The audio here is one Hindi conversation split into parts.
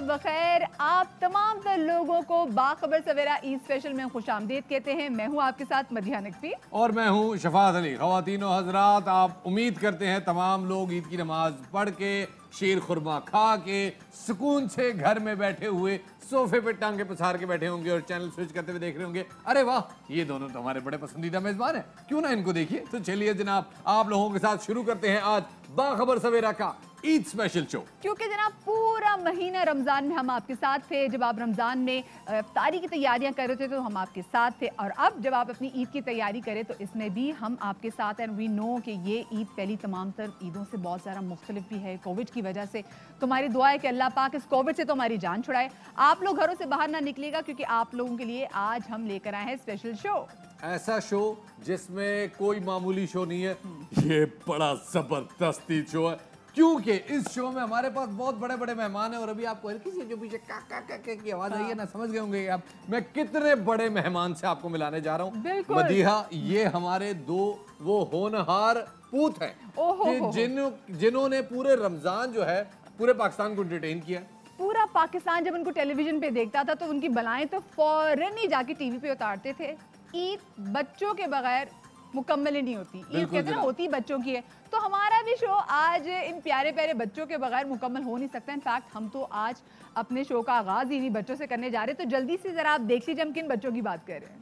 बखैर। आप तमाम तर लोगों को बाखबर सवेरा ईद स्पेशल में खुशामदीद कहते हैं। मैं हूं आपके साथ मदिहा नकवी और मैं हूं शफात अली। ख्वातीनो हजरात, आप उम्मीद करते हैं तमाम लोग ईद की नमाज पढ़ के, शीर खुरमा खा के, सुकून से घर में बैठे हुए सोफे पे टांगे पसार के बैठे होंगे और चैनल स्विच करते हुए देख रहे होंगे। अरे वाह, ये दोनों तो हमारे बड़े पसंदीदा मेजबान हैं, क्यों ना इनको देखिए। तो चलिए जनाब, आप लोगों के साथ शुरू करते हैं आज बाखबर सवेरा का ईद स्पेशल शो। क्योंकि जनाब पूरा महीना रमजान में हम आपके साथ थे। जब आप रमजान में इफ्तारी की तैयारियां कर रहे थे तो हम आपके साथ थे, और अब जब आप अपनी ईद की तैयारी करें तो इसमें भी हम आपके साथ हैं। वी नो कि ये ईद पहली तमाम तर ईदों से बहुत ज़्यादा मुख्तलिफ भी है कोविड की वजह से। तो हमारी दुआ है कि अल्लाह पाक इस कोविड से तो हमारी जान छुड़ाए। आप लोग घरों से बाहर ना निकलिएगा, क्योंकि आप लोगों के लिए आज हम लेकर आए हैं स्पेशल शो। ऐसा शो जिसमें कोई मामूली शो नहीं है, ये बड़ा जबरदस्ती शो है, क्योंकि इस शो में हमारे पास बहुत बड़े बड़े मेहमान हैं। और अभी आपको हल्की सी जो पीछे का की आवाज आई है ना, समझ गए होंगे आप मैं कितने बड़े मेहमान से आपको मिलाने जा रहा हूँ। मदीहा, ये हमारे दो वो होनहार पूत हैं कि जिन्होंने पूरे रमजान जो है पूरे पाकिस्तान को एंटरटेन किया। पूरा पाकिस्तान जब उनको टेलीविजन पे देखता था तो उनकी बलाएं तो फौरन ही जाके टीवी पे उतारते थे। ईद बच्चों के बगैर मुकम्मल ही नहीं होती। ईद कहते हैं होती बच्चों की है, तो हमारा भी शो आज इन प्यारे प्यारे बच्चों के बगैर मुकम्मल हो नहीं सकता। इनफैक्ट हम तो आज अपने शो का आगाज इन्हीं बच्चों से करने जा रहे हैं। तो जल्दी से जरा आप देख लीजिए हम किन बच्चों की बात कर रहे हैं।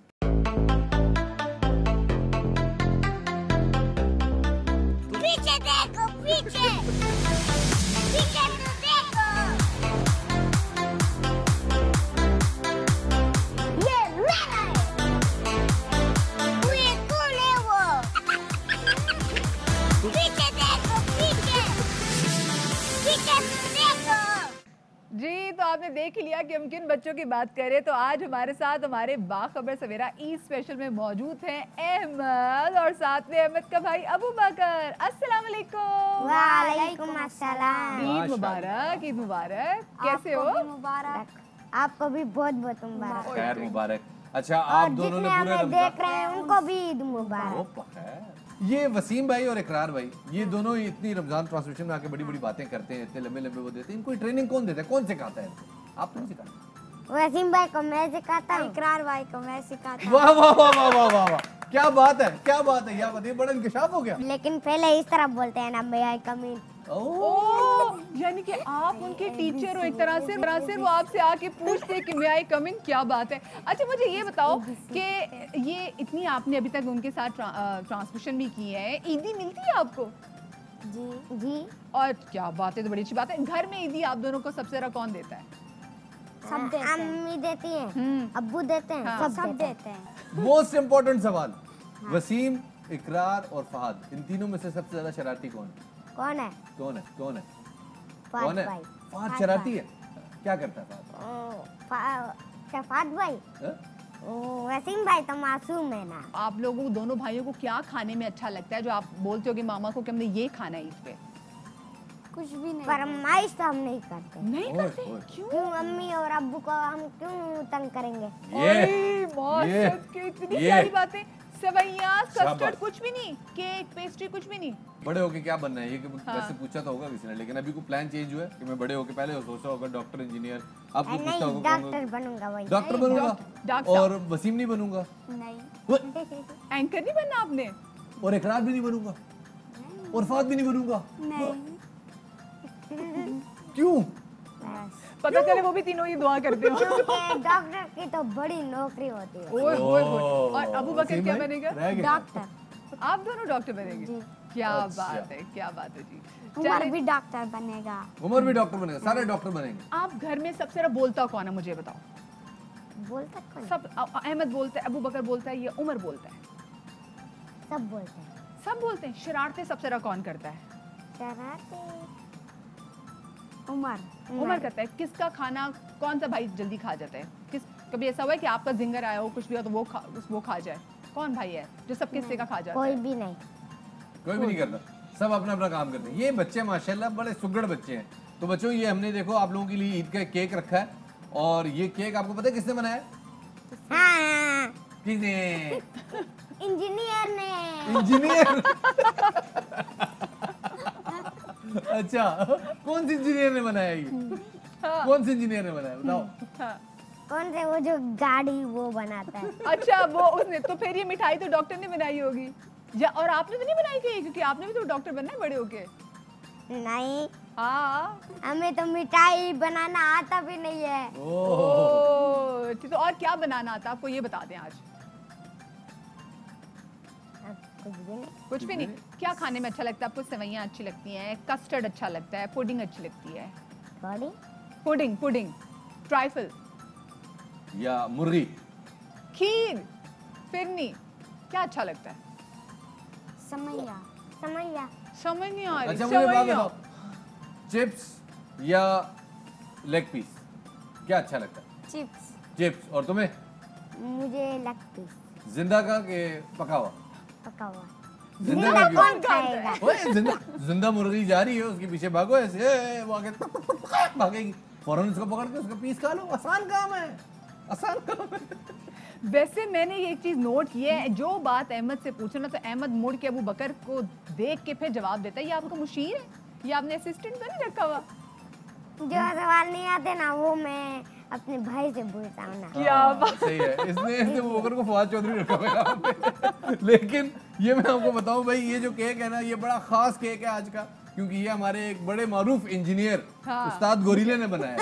पीछे देखो, पीछे पीछे तो देखो, ये मेरा है, पूरे कूल है वो। पीछे देखो, पीछे पीछे तो देखो। जी, तो आपने देख ही लिया कि हम किन बच्चों की बात करें। तो आज हमारे साथ हमारे बाखबर सवेरा ईद स्पेशल में मौजूद हैं अहमद, और साथ में अहमद का भाई अबू बकर। अस्सलाम वालेकुम। वालेकुम अस्सलाम। ईद मुबारक, ईद मुबारक। कैसे हो? मुबारक। आपको भी बहुत बहुत मुबारक। खैर मुबारक। अच्छा, आप दोनों ने पूरे रमजान देख रहे हैं उनको भी ईद मुबारक। ये वसीम भाई और इकरार भाई, ये दोनों इतनी रमजान ट्रांसमिशन में आके बड़ी बड़ी बातें करते हैं, इतने लंबे लंबे वो देते हैं। इनको ट्रेनिंग कौन देता है, कौन सिखाता है इनको? आप नहीं सिखाते? वसीम भाई को मैं सिखाता हूँ, इकरार भाई को मैं सिखाता हूँ। वाह वाह वाह वाह वाह वाह वाह, क्या बात है, क्या बात है। यार बताइए, बड़ा इंकशाफ हो गया। लेकिन पहले इस तरह बोलते हैं ना, मे आई कम इन। ओह, यानी कि आप उनके टीचर हो एक तरह से वो आपसे आके पूछते कि मैं आई कम इन। क्या बात है। अच्छा, मुझे ये बताओ कि ये इतनी आपने अभी तक उनके साथ ट्रांसमिशन भी की है, ईदी मिलती है आपको? जी जी। और क्या बात है, तो बड़ी अच्छी बात है। घर में ईदी आप दोनों को सबसे ज्यादा कौन देता है? सब देते हैं। अम्मी देती हैं, अब्बू देते हैं, हाँ, सब देते हैं। मोस्ट इम्पोर्टेंट सवाल, वसीम, इकरार और फहद, इन तीनों में से सबसे ज्यादा शरारती कौन है? कौन है? कौन है? कौन है? फहद कौन है? भाई। फहद शरारती है। क्या करता है फहद? शफात भाई। हाँ? वसीम भाई तो मासूम है ना। आप लोगों दोनों भाइयों को क्या खाने में अच्छा लगता है जो आप बोलते हो कि मामा को कि हमने ये खाना है ईद पे? कुछ भी नहीं। फरमाइश तो हम नहीं करते। नहीं करते? क्यों? अम्मी और अब्बू को हम क्यों तंग करेंगे? ये इतनी सारी बातें, सेवइयां, कस्टर्ड, कुछ भी नहीं, केक, पेस्ट्री, कुछ भी नहीं। बड़े होके क्या बनना है, ये वैसे पूछा तो होगा किसी ने, लेकिन अभी को प्लान चेंज हुआ है कि मैं बड़े होके पहले सोच रहा होगा डॉक्टर, इंजीनियर। आपको पूछता होगा डॉक्टर बनूंगा भाई। डॉक्टर बनूंगा। और वसीम नहीं बनूंगा। नहीं। एंकर नहीं बनना आपने? और इकरार भी नहीं बनूंगा। और फहद भी नहीं बनूंगा। नहीं। क्यों? पता चले वो भी तीनों ही दुआ करते हो। डॉक्टर की तो बड़ी नौकरी होती है। ओए ओए ओए। और अबू बकर क्या बनेगा? डॉक्टर। आप दोनों डॉक्टर बनेंगे? क्या बात है, क्या बात है जी। उमर भी डॉक्टर बनेगा। उमर भी डॉक्टर बनेगा, सारे डॉक्टर बनेंगे। आप घर में सबसे ज्यादा बोलता कौन है, मुझे बताओ। बोलता कौन? सब। अहमद बोलता है, अबू बकर बोलता है, या उमर बोलता है? सब बोलते हैं। सब बोलते हैं। शरारतें सबसे ज्यादा कौन करता है? शरारतें उमर। उमर करता है। किसका खाना कौन सा भाई जल्दी खा जाता है? कभी ऐसा हुआ है कि आपका जिंगर आया हो, कुछ भी हो तो वो खा जाए? कौन भाई है जो सबके हिस्से का खा जाता है? कोई भी नहीं। कोई भी नहीं करता, सब अपना अपना काम करते हैं। ये बच्चे माशाल्लाह बड़े सुगड़ बच्चे हैं। तो बच्चों, ये हमने देखो आप लोगों के लिए ईद का केक रखा है, और ये केक आपको पता है किसने बनाया? हाँ, किसने? इंजीनियर ने। इंजीनियर। अच्छा, कौन सी इंजीनियर ने बनाया ये? कौन से इंजीनियर ने बनाया बताओ? कौन से वो जो गाड़ी वो बनाता है? अच्छा वो उसने, तो फिर ये मिठाई तो डॉक्टर ने बनाई होगी या और आपने तो नहीं बनाई थी, क्योंकि आपने भी तो डॉक्टर बनना है बड़े होके। नहीं, हाँ। हमें तो मिठाई बनाना आता भी नहीं है। ओह, तो और क्या बनाना आता आपको, ये बता दें आज। कुछ भी नहीं। कुछ भी नहीं। क्या खाने में अच्छा लगता है आपको? सेवइयाँ अच्छी लगती हैं, कस्टर्ड अच्छा लगता है, पुडिंग अच्छी लगती है? सॉरी, पुडिंग, पुडिंग, ट्राइफल या मुर्गी? खीर, फिरनी, क्या अच्छा लगता है? समैया, समैया। समझ नहीं आ रही। अच्छा मुझे बात सेवइयाँ। बताओ, चिप्स या लेग पीस क्या अच्छा लगता है? चिप्स। चिप्स। और तुम्हें? मुझे लेग पीस। जिंदा का के पका हुआ? पका हुआ। जिंदा जिंदा का क्यों? कौन खाएगा? ओए जिंदा मुर्गी जा रही है, उसके पीछे भागो ऐसे, वो आगे भागेगी, फौरन उसको पकड़ के उसका पीस खा लो। आसान काम है, आसान काम है। वैसे मैंने ये एक चीज नोट की है, जो बात अहमद से पूछो ना तो अहमद मुड़ के अबू बकर को देख के फिर जवाब देता है। ये आपका मुशीर है, ये आपने असिस्टेंट तो नहीं रखा हुआ? जो सवाल नहीं आते ना वो मैं अपने भाई से पूछता हूँ ना। क्या बात। सही है, इसने अबू बकर को फवाद चौधरी रखा हुआ है यहाँ पे। लेकिन ये मैं आपको बताऊं भाई, ये जो केक है ना, ये बड़ा खास केक है आज का, क्योंकि ये हमारे एक बड़े मारूफ इंजीनियर उस्ताद गोरीले ने बनाया।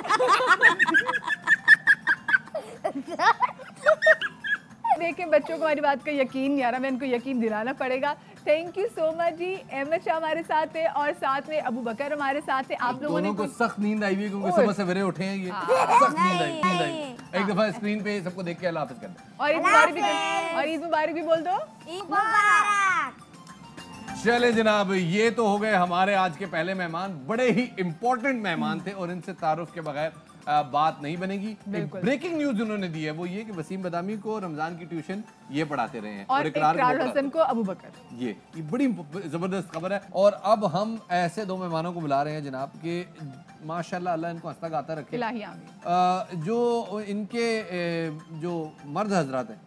देखिए बच्चों को हमारी बात का यकीन नहीं आ रहा, मैं इनको यकीन दिलाना पड़ेगा। थैंक यू सो मच जी। अहमद शाह हमारे साथ थे और साथ में अबू बकर हमारे साथ थे। आप लोगों ने दोनों को सख्त नींद आई हुई है, क्योंकि सुबह सवेरे उठे हैं ये। सख्त नींद आई, नींद आई। एक दफा स्क्रीन पे सबको देख के अल्लाह हाफिज कर दो। और ईद मुबारक भी, और ईद मुबारक भी बोल दो। ईद मुबारक। चले जनाब, ये तो हो गए हमारे आज के पहले मेहमान। बड़े ही इंपॉर्टेंट मेहमान थे और इनसे तारुफ के बगैर बात नहीं बनेगी। एक ब्रेकिंग न्यूज उन्होंने दी है, वो ये कि वसीम बदामी को रमजान की ट्यूशन ये पढ़ाते रहे हैं और इकरार हसन को अबू बकर। ये बड़ी जबरदस्त खबर है। और अब हम ऐसे दो मेहमानों को बुला रहे हैं जनाब के माशाल्लाह अल्लाह इनको हंसता गाता रखे। इलाही आमीन। जो इनके जो मर्द हजरात हैं,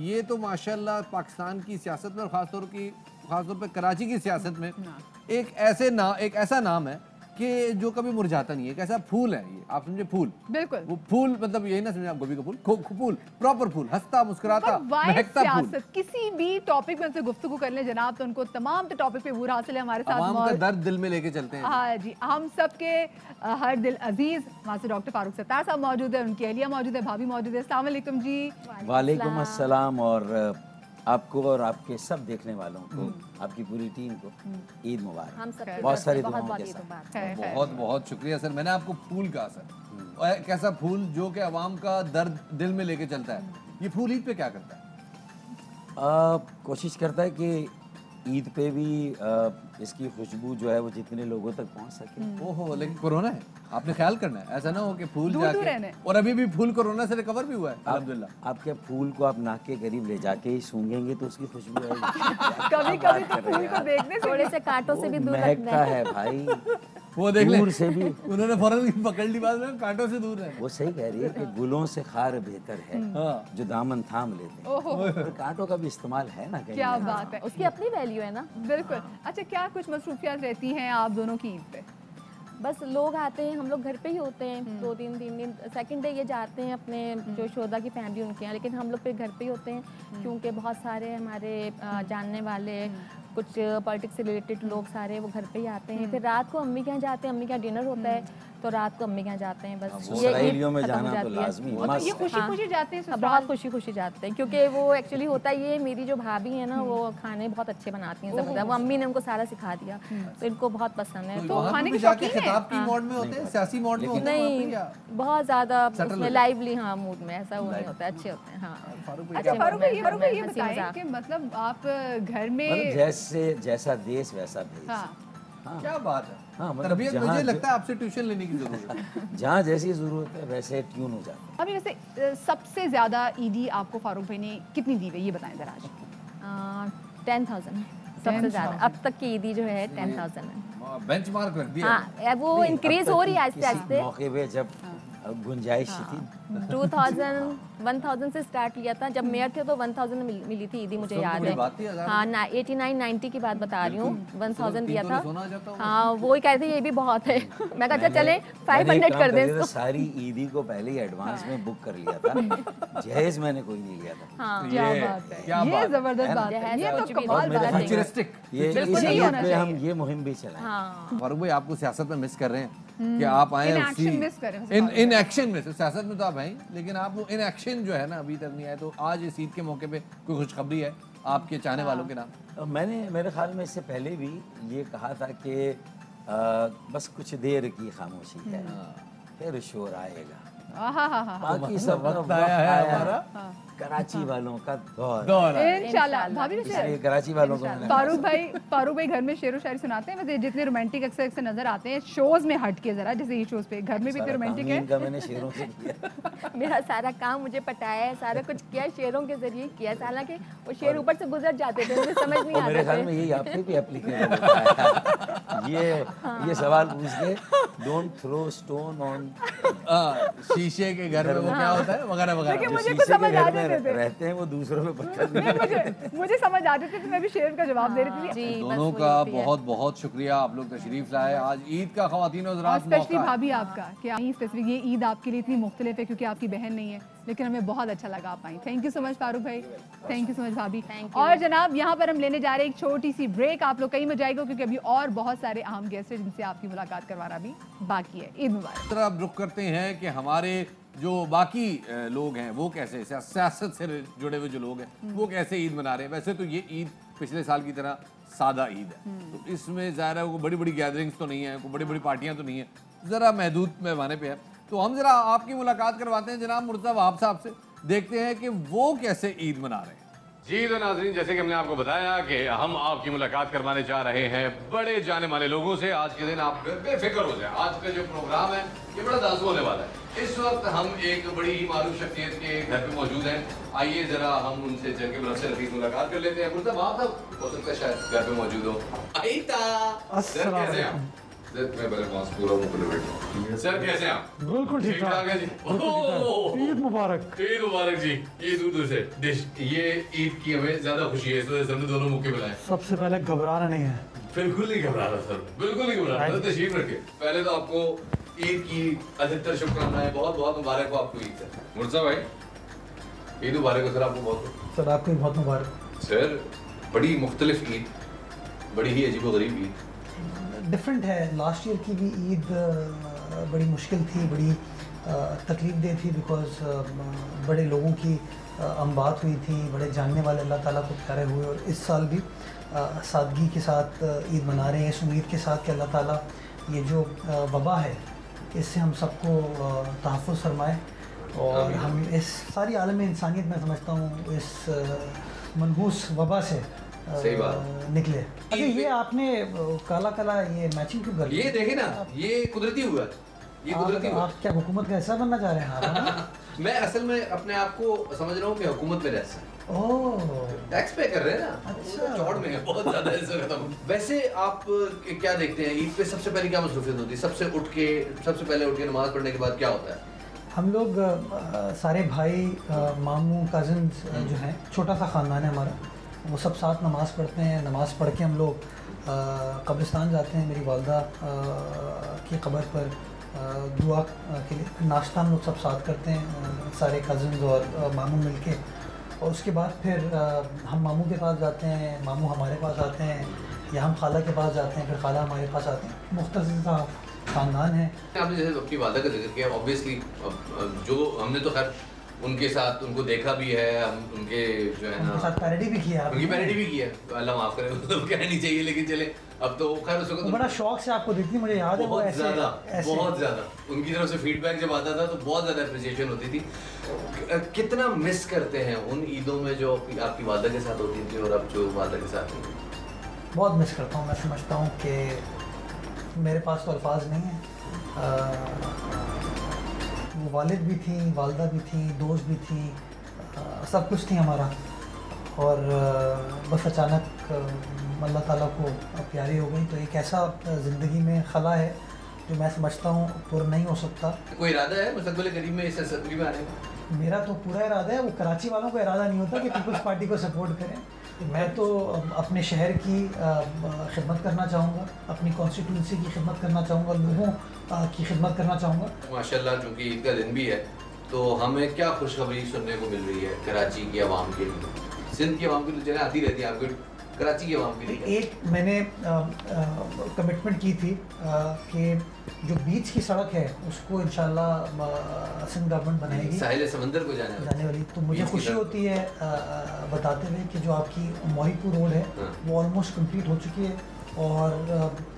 ये तो माशाल्लाह पाकिस्तान की सियासत में और खासतौर पे कराची की सियासत में एक ऐसा नाम है कि जो कभी मुरझाता नहीं है। एक ऐसा फूल है ये, आप समझे फूल। बिल्कुल वो फूल, मतलब यही ना समझे आप गोभी का फूल, फूल प्रॉपर फूल, हंसता मुस्कुराता महकता फूल। किसी भी टॉपिक में उनसे गुफ्तगू कर ले जनाब तो उनको तमाम टॉपिक पे बुरा हासिल है। हमारे साथ आवाम का दर्द दिल में लेके चलते हैं। हाँ जी, हम सबके हर दिल अजीज वहाँ से डॉक्टर फारूक सत्तार साहब मौजूद है, उनकी अहलिया मौजूद है, भाभी मौजूद है। अस्सलाम वालेकुम जी। वालेकुम अस्सलाम। और आपको और आपके सब देखने वालों को, आपकी पूरी टीम को ईद मुबारक। हम सब बहुत सारी दुआओं के साथ। बहुत बहुत शुक्रिया सर। मैंने आपको फूल कहा सर, और एक ऐसा फूल जो कि आवाम का दर्द दिल में लेके चलता है। ये फूल ईद पे क्या करता है? कोशिश करता है कि ईद पे भी इसकी खुशबू जो है वो जितने लोगों तक पहुंच सके। ओहो, लेकिन कोरोना है, आपने ख्याल करना है, ऐसा ना हो कि फूल दूर जाके रहने। और अभी भी फूल कोरोना से रिकवर भी हुआ है अल्हम्दुलिल्लाह। आप क्या फूल को आप नाक के करीब ले जाके ही सूंघेंगे तो उसकी खुशबू आएगी। कभी कभी तो फूल को देखने से थोड़े से कांटों से भी दूर रखना महकता है। है भाई, वो देख ले, दूर से भी। उन्होंने फौरन पकड़ ली बात में, कांटों से दूर है। वो सही कह रही है कि गुलों से खार बेहतर है जो दामन थाम लेते हैं। और कांटों का भी इस्तेमाल है ना कहीं। क्या बात है, उसकी अपनी वैल्यू है ना। बिल्कुल। अच्छा, क्या कुछ मसरूफियात रहती हैं आप दोनों की ईद पे? बस लोग आते हैं, हम लोग घर पे ही होते हैं 2-3 दिन। सेकंड डे ये जाते हैं अपने जो शोधा की फैमिली उनके यहाँ, लेकिन हम लोग फिर घर पे ही होते हैं क्योंकि बहुत सारे हमारे जानने वाले कुछ पॉलिटिक्स से रिलेटेड लोग सारे वो घर पे ही आते हैं। फिर रात को अम्मी के यहाँ जाते हैं, अम्मी के यहाँ डिनर होता है तो रात को अम्मी के यहाँ जाते हैं। बस ये इसराइलियों में खत्म हो जाना तो जाती है। लाजमी और तो ये मस्त। खुशी खुशी जाते हैं ससुराल? बहुत खुशी खुशी जाते हैं क्योंकि वो एक्चुअली होता ये, मेरी जो भाभी है ना वो खाने बहुत अच्छे बनाती हैं ज़बरदस्त। वो अम्मी ने उनको सारा सिखा दिया तो इनको बहुत पसंद है। तो तो वहाँ खाने पे के जाके शौकीन हैं? खिताब की मोड में होते हैं, सियासी मोड में होते हैं वहाँ पे नहीं, या? बहुत ज़्यादा Settle उसमें हो लाइवली हाँ मूड में ऐसा वो नहीं होता है, अच्छे होते हैं। हाँ अच्छा फारूक भाई, ये हंसी बताएं मजाक। कि मतलब आप घर में मतलब जैसा देश वैसा भेष। हाँ, क्या बात है। हाँ, मतलब तरबियत जहाँ मुझे जो- लगता है आपसे ट्यूशन लेने की जरूरत है। जहाँ जैसी ज़रूरत है वैसे ट्यून हो जाता है। अभी वैसे सबसे ज्यादा ईदी आपको फारूक भाई ने कितनी दी है, ये बताएं जरा आज। 10,000 सबसे ज़्यादा अब तक की ईदी जो है 10,000 है। बेंचमार्क रख दिया। हाँ वो इंक्रीज हो रही है आहिस्ते किसी आहिस्ते। मौके पे जब गुंजाइश थी। 1000 से स्टार्ट लिया था। जब मेयर थे तो 1000 मिली थी ईदी, मुझे याद है। हाँ 89-90 की बात बता रही हूँ। 1000 दिया था। हाँ वो ही कह रहे थे ये भी बहुत है। मैं कहा चले 500 कर दें इसको। सारी ईदी को पहले ही एडवांस में बुक कर लिया था। जहेज मैंने कोई नहीं लिया था। हाँ क्या बात है, ये जबरदस्त बात है, ये तो कमाल बात है। ये इस ईद पे हम ये मुहिम भी चलाएं। हाँ फारूक भाई आपको सियासत में मिस कर रहे हैं कि आप आए In action miss कर रहे हैं। इन एक्शन में, सियासत में तो आप हैं लेकिन आप वो इन एक्शन जो है ना अभी तक नहीं आए। तो आज इस ईद के मौके पे कोई खुशखबरी है आपके चाहने वालों के नाम? मैंने मेरे ख्याल में इससे पहले भी ये कहा था कि बस कुछ देर की खामोशी है, फिर शोर आएगा। बाकी सब वक्त आया है हमारा कराची वालों का दौर। इंशाल्लाह। भाभी इसलिए कराची वालों को फारूक भाई घर में शेर व शायरी सुनाते हैं? वैसे जितने रोमांटिक अक्सर नजर आते हैं शोज में हट के, जरा जैसे ये शोज पे, घर में भी इतने रोमांटिक है? इनका मैंने शेरों से किया। मेरा सारा काम मुझे पटाया है, सारा कुछ किया शेरों के जरिए किया। हालांकि वो शेर ऊपर से गुजर जाते थे, मुझे समझ नहीं मेरे ख्याल आता में यही आपसे भी एप्लीकेबल होता है। ये सवाल पूछ के डोंट थ्रो स्टोन ऑन शीशे के घर में वो क्या होता है वगैरह लेकिन वगैरह। मुझे शीशे कुछ के समझ आ घर में जाते थे। रहते हैं वो दूसरों पे पत्थर नहीं, मुझे समझ आते थे तो मैं भी शेर का जवाब दे रही थी। जी, बस दोनों वही का होती है। बहुत बहुत शुक्रिया, आप लोग तशरीफ लाए। आज ईद का ख़वातीन और और हज़रात स्पेशली मौका है। भाभी आपका कि आप स्पेसिफिक ये ईद आपके लिए इतनी मुख्तलिफ है क्योंकि आपकी बहन नहीं है, लेकिन हमें बहुत अच्छा लगा आप आई। Thank you so much Farooq भाई, थैंक यू सो मच भाभी। Thank you. और जनाब यहाँ पर हम लेने जा रहे हैं एक छोटी सी ब्रेक। आप लोग कहीं में जाएगा क्योंकि अभी और बहुत सारे अहम गेस्ट हैं जिनसे आपकी मुलाकात करवाना भी बाकी है। ईद मुबारक। तरह अब रुख करते हैं कि हमारे जो बाकी लोग हैं वो कैसे, सियासत से जुड़े हुए जो लोग हैं वो कैसे ईद मना रहे हैं। वैसे तो ये ईद पिछले साल की तरह सादा ईद है, तो इसमें ज़ाहिर है कोई बड़ी बड़ी गैदरिंग्स तो नहीं है, कोई बड़ी बड़ी पार्टियां तो नहीं है, ज़रा महदूद पैमाने पे है। तो हम ज़रा आपकी मुलाकात करवाते हैं जनाब मुर्तज़ा वहाब साहब से, देखते हैं कि वो कैसे ईद मना रहे हैं। जी तो नाज़रीन, जैसे कि हमने आपको बताया कि हम आपकी मुलाकात करवाने जा रहे हैं बड़े जाने माने लोगों से। आज के दिन आप बेफिक्र हो जाए, आज का जो प्रोग्राम है ये बड़ा दाज़ होने वाला है। इस वक्त हम एक बड़ी ही मारूफ शख्सियत के घर पे मौजूद हैं। आइए जरा हम उनसे जल के बरस से मुलाकात कर लेते हैं। मुर्तज़ा वहाब साहब हो सकता है शायद घर पे मौजूद हो। सर कैसे हैं आप? मैं पहले पास पूरा मुकम्मल बैठा। सर कैसे हैं आप? बिल्कुल ठीक ठाक है जी। ईद मुबारक। ईद मुबारक जी। ये दूर से डिश, ये ईद की हमें ज्यादा खुशी है, इस वजह से हमने दोनों मौके बुलाए। सबसे पहले घबराना नहीं है। बिल्कुल नहीं घबरा रहा सर, बिल्कुल नहीं घबरा रहा। तशरीफ रखे। पहले तो आपको ईद की अधिकतर शुभकामनाएं, बहुत बहुत मुबारक हो आपको ईद से। मुर्तज़ा भाई ईद मुबारक हो सर आपको बहुत। सर आपको भी बहुत मुबारक। सर बड़ी मुख्तलिफ ईद, बड़ी ही अजीबोगरीब ईद। डिफरेंट है। लास्ट ईयर की भी ईद बड़ी मुश्किल थी, बड़ी तकलीफ दे थी, बिकॉज बड़े लोगों की अम्बात हुई थी, बड़े जानने वाले अल्लाह ताला को प्यारे हुए। और इस साल भी सादगी के साथ ईद मना रहे हैं, इस उम्मीद के साथ कि अल्लाह ताला ये जो वबा है इससे हम सबको तहफ़्फ़ुज़ फरमाए और हम इस सारी आलम इंसानियत में समझता हूँ इस मनहूस वबा से सही बात निकले। अच्छा ये आपने काला काला ये मैचिंग क्यों कर लिया? ये देखे ना, ये कुदरती हुआ, ये कुदरती हुआ। आप क्या हुकूमत का हिस्सा बनना चाह रहे हैं आप? मैं असल में अपने आप को समझ रहा हूँ कि हुकूमत में रह ओह टैक्स पे कर रहे हैं ना। अच्छा। चौड़ में है बहुत ज्यादा इस वक्त। वैसे आप क्या देखते हैं ईद पे सबसे पहले क्या मसरूफियत होती है? सबसे पहले उठ के नमाज पढ़ने के बाद क्या होता है? हम लोग सारे भाई मामू कज़न्स जो हैं, छोटा सा ख़ानदान है हमारा, वो सब साथ नमाज़ पढ़ते हैं। नमाज़ पढ़ के हम लोग कब्रिस्तान जाते हैं, मेरी वालदा की कब्र पर दुआ के लिए। नाश्ता हम लोग सब साथ करते हैं, सारे कज़न्स और मामू मिलके। और उसके बाद फिर हम मामू के पास जाते हैं, मामू हमारे पास आते हैं, या हम खाला के पास जाते हैं, फिर खाला हमारे पास आते हैं। मुख्तलिफ सा ख़ानदान है। आपने जैसे अपनी वादा का जिक्र किया, ऑब्वियसली जो हमने तो खैर उनके साथ उनको देखा भी है, हम उनके जो है ना उनके साथ पैरोडी भी किया उनकी पैरोडी भी की है, अल्लाह माफ करे तो कहना नहीं चाहिए, लेकिन चले अब तो खैर उस वक्त बड़ा शौक से आपको देखती, मुझे याद है वो बहुत ऐसे ज्यादा बहुत ज्यादा उनकी तरफ से फीडबैक जब आता था तो बहुत ज्यादा अप्रिसिएशन होती थी। कितना मिस करते हैं उन ईदों में जो आपकी वादा के साथ होती थी और अब जो वादा के साथ होती थी? बहुत मिस करता हूँ। मैं समझता हूँ कि मेरे पास तो अल्फाज नहीं है। वो वालिद भी थी, वालदा भी थी, दोस्त भी थी, सब कुछ थी हमारा। और बस अचानक अल्लाह ताला को प्यारी हो गई। तो एक ऐसा ज़िंदगी में खला है जो मैं समझता हूँ पूरा नहीं हो सकता। कोई इरादा है मुस्तकबिल करीब में इस असेंबली में आने का? मेरा तो पूरा इरादा है, वो कराची वालों का इरादा नहीं होता कि पीपल्स पार्टी को सपोर्ट करें। मैं तो अपने शहर की खिदमत करना चाहूँगा, अपनी कॉन्स्टिट्यूंसी की खिदमत करना चाहूँगा, लोगों की खिदमत करना चाहूँगा। माशाल्लाह चूँकि ईद का दिन भी है तो हमें क्या खुशखबरी सुनने को मिल रही है कराची की आवाम के लिए, सिंध की आवाम के लिए जगह आती रहती है आपको, कराची की आवाम के लिए? एक मैंने कमिटमेंट की थी कि जो बीच की सड़क है उसको इंशाल्लाह सिंध गवर्नमेंट बनाएगी, साहिल समंदर को जाने वाली। तो मुझे खुशी होती है बताते हुए कि जो आपकी मौरीपुर रोड है वो ऑलमोस्ट कंप्लीट हो चुकी है और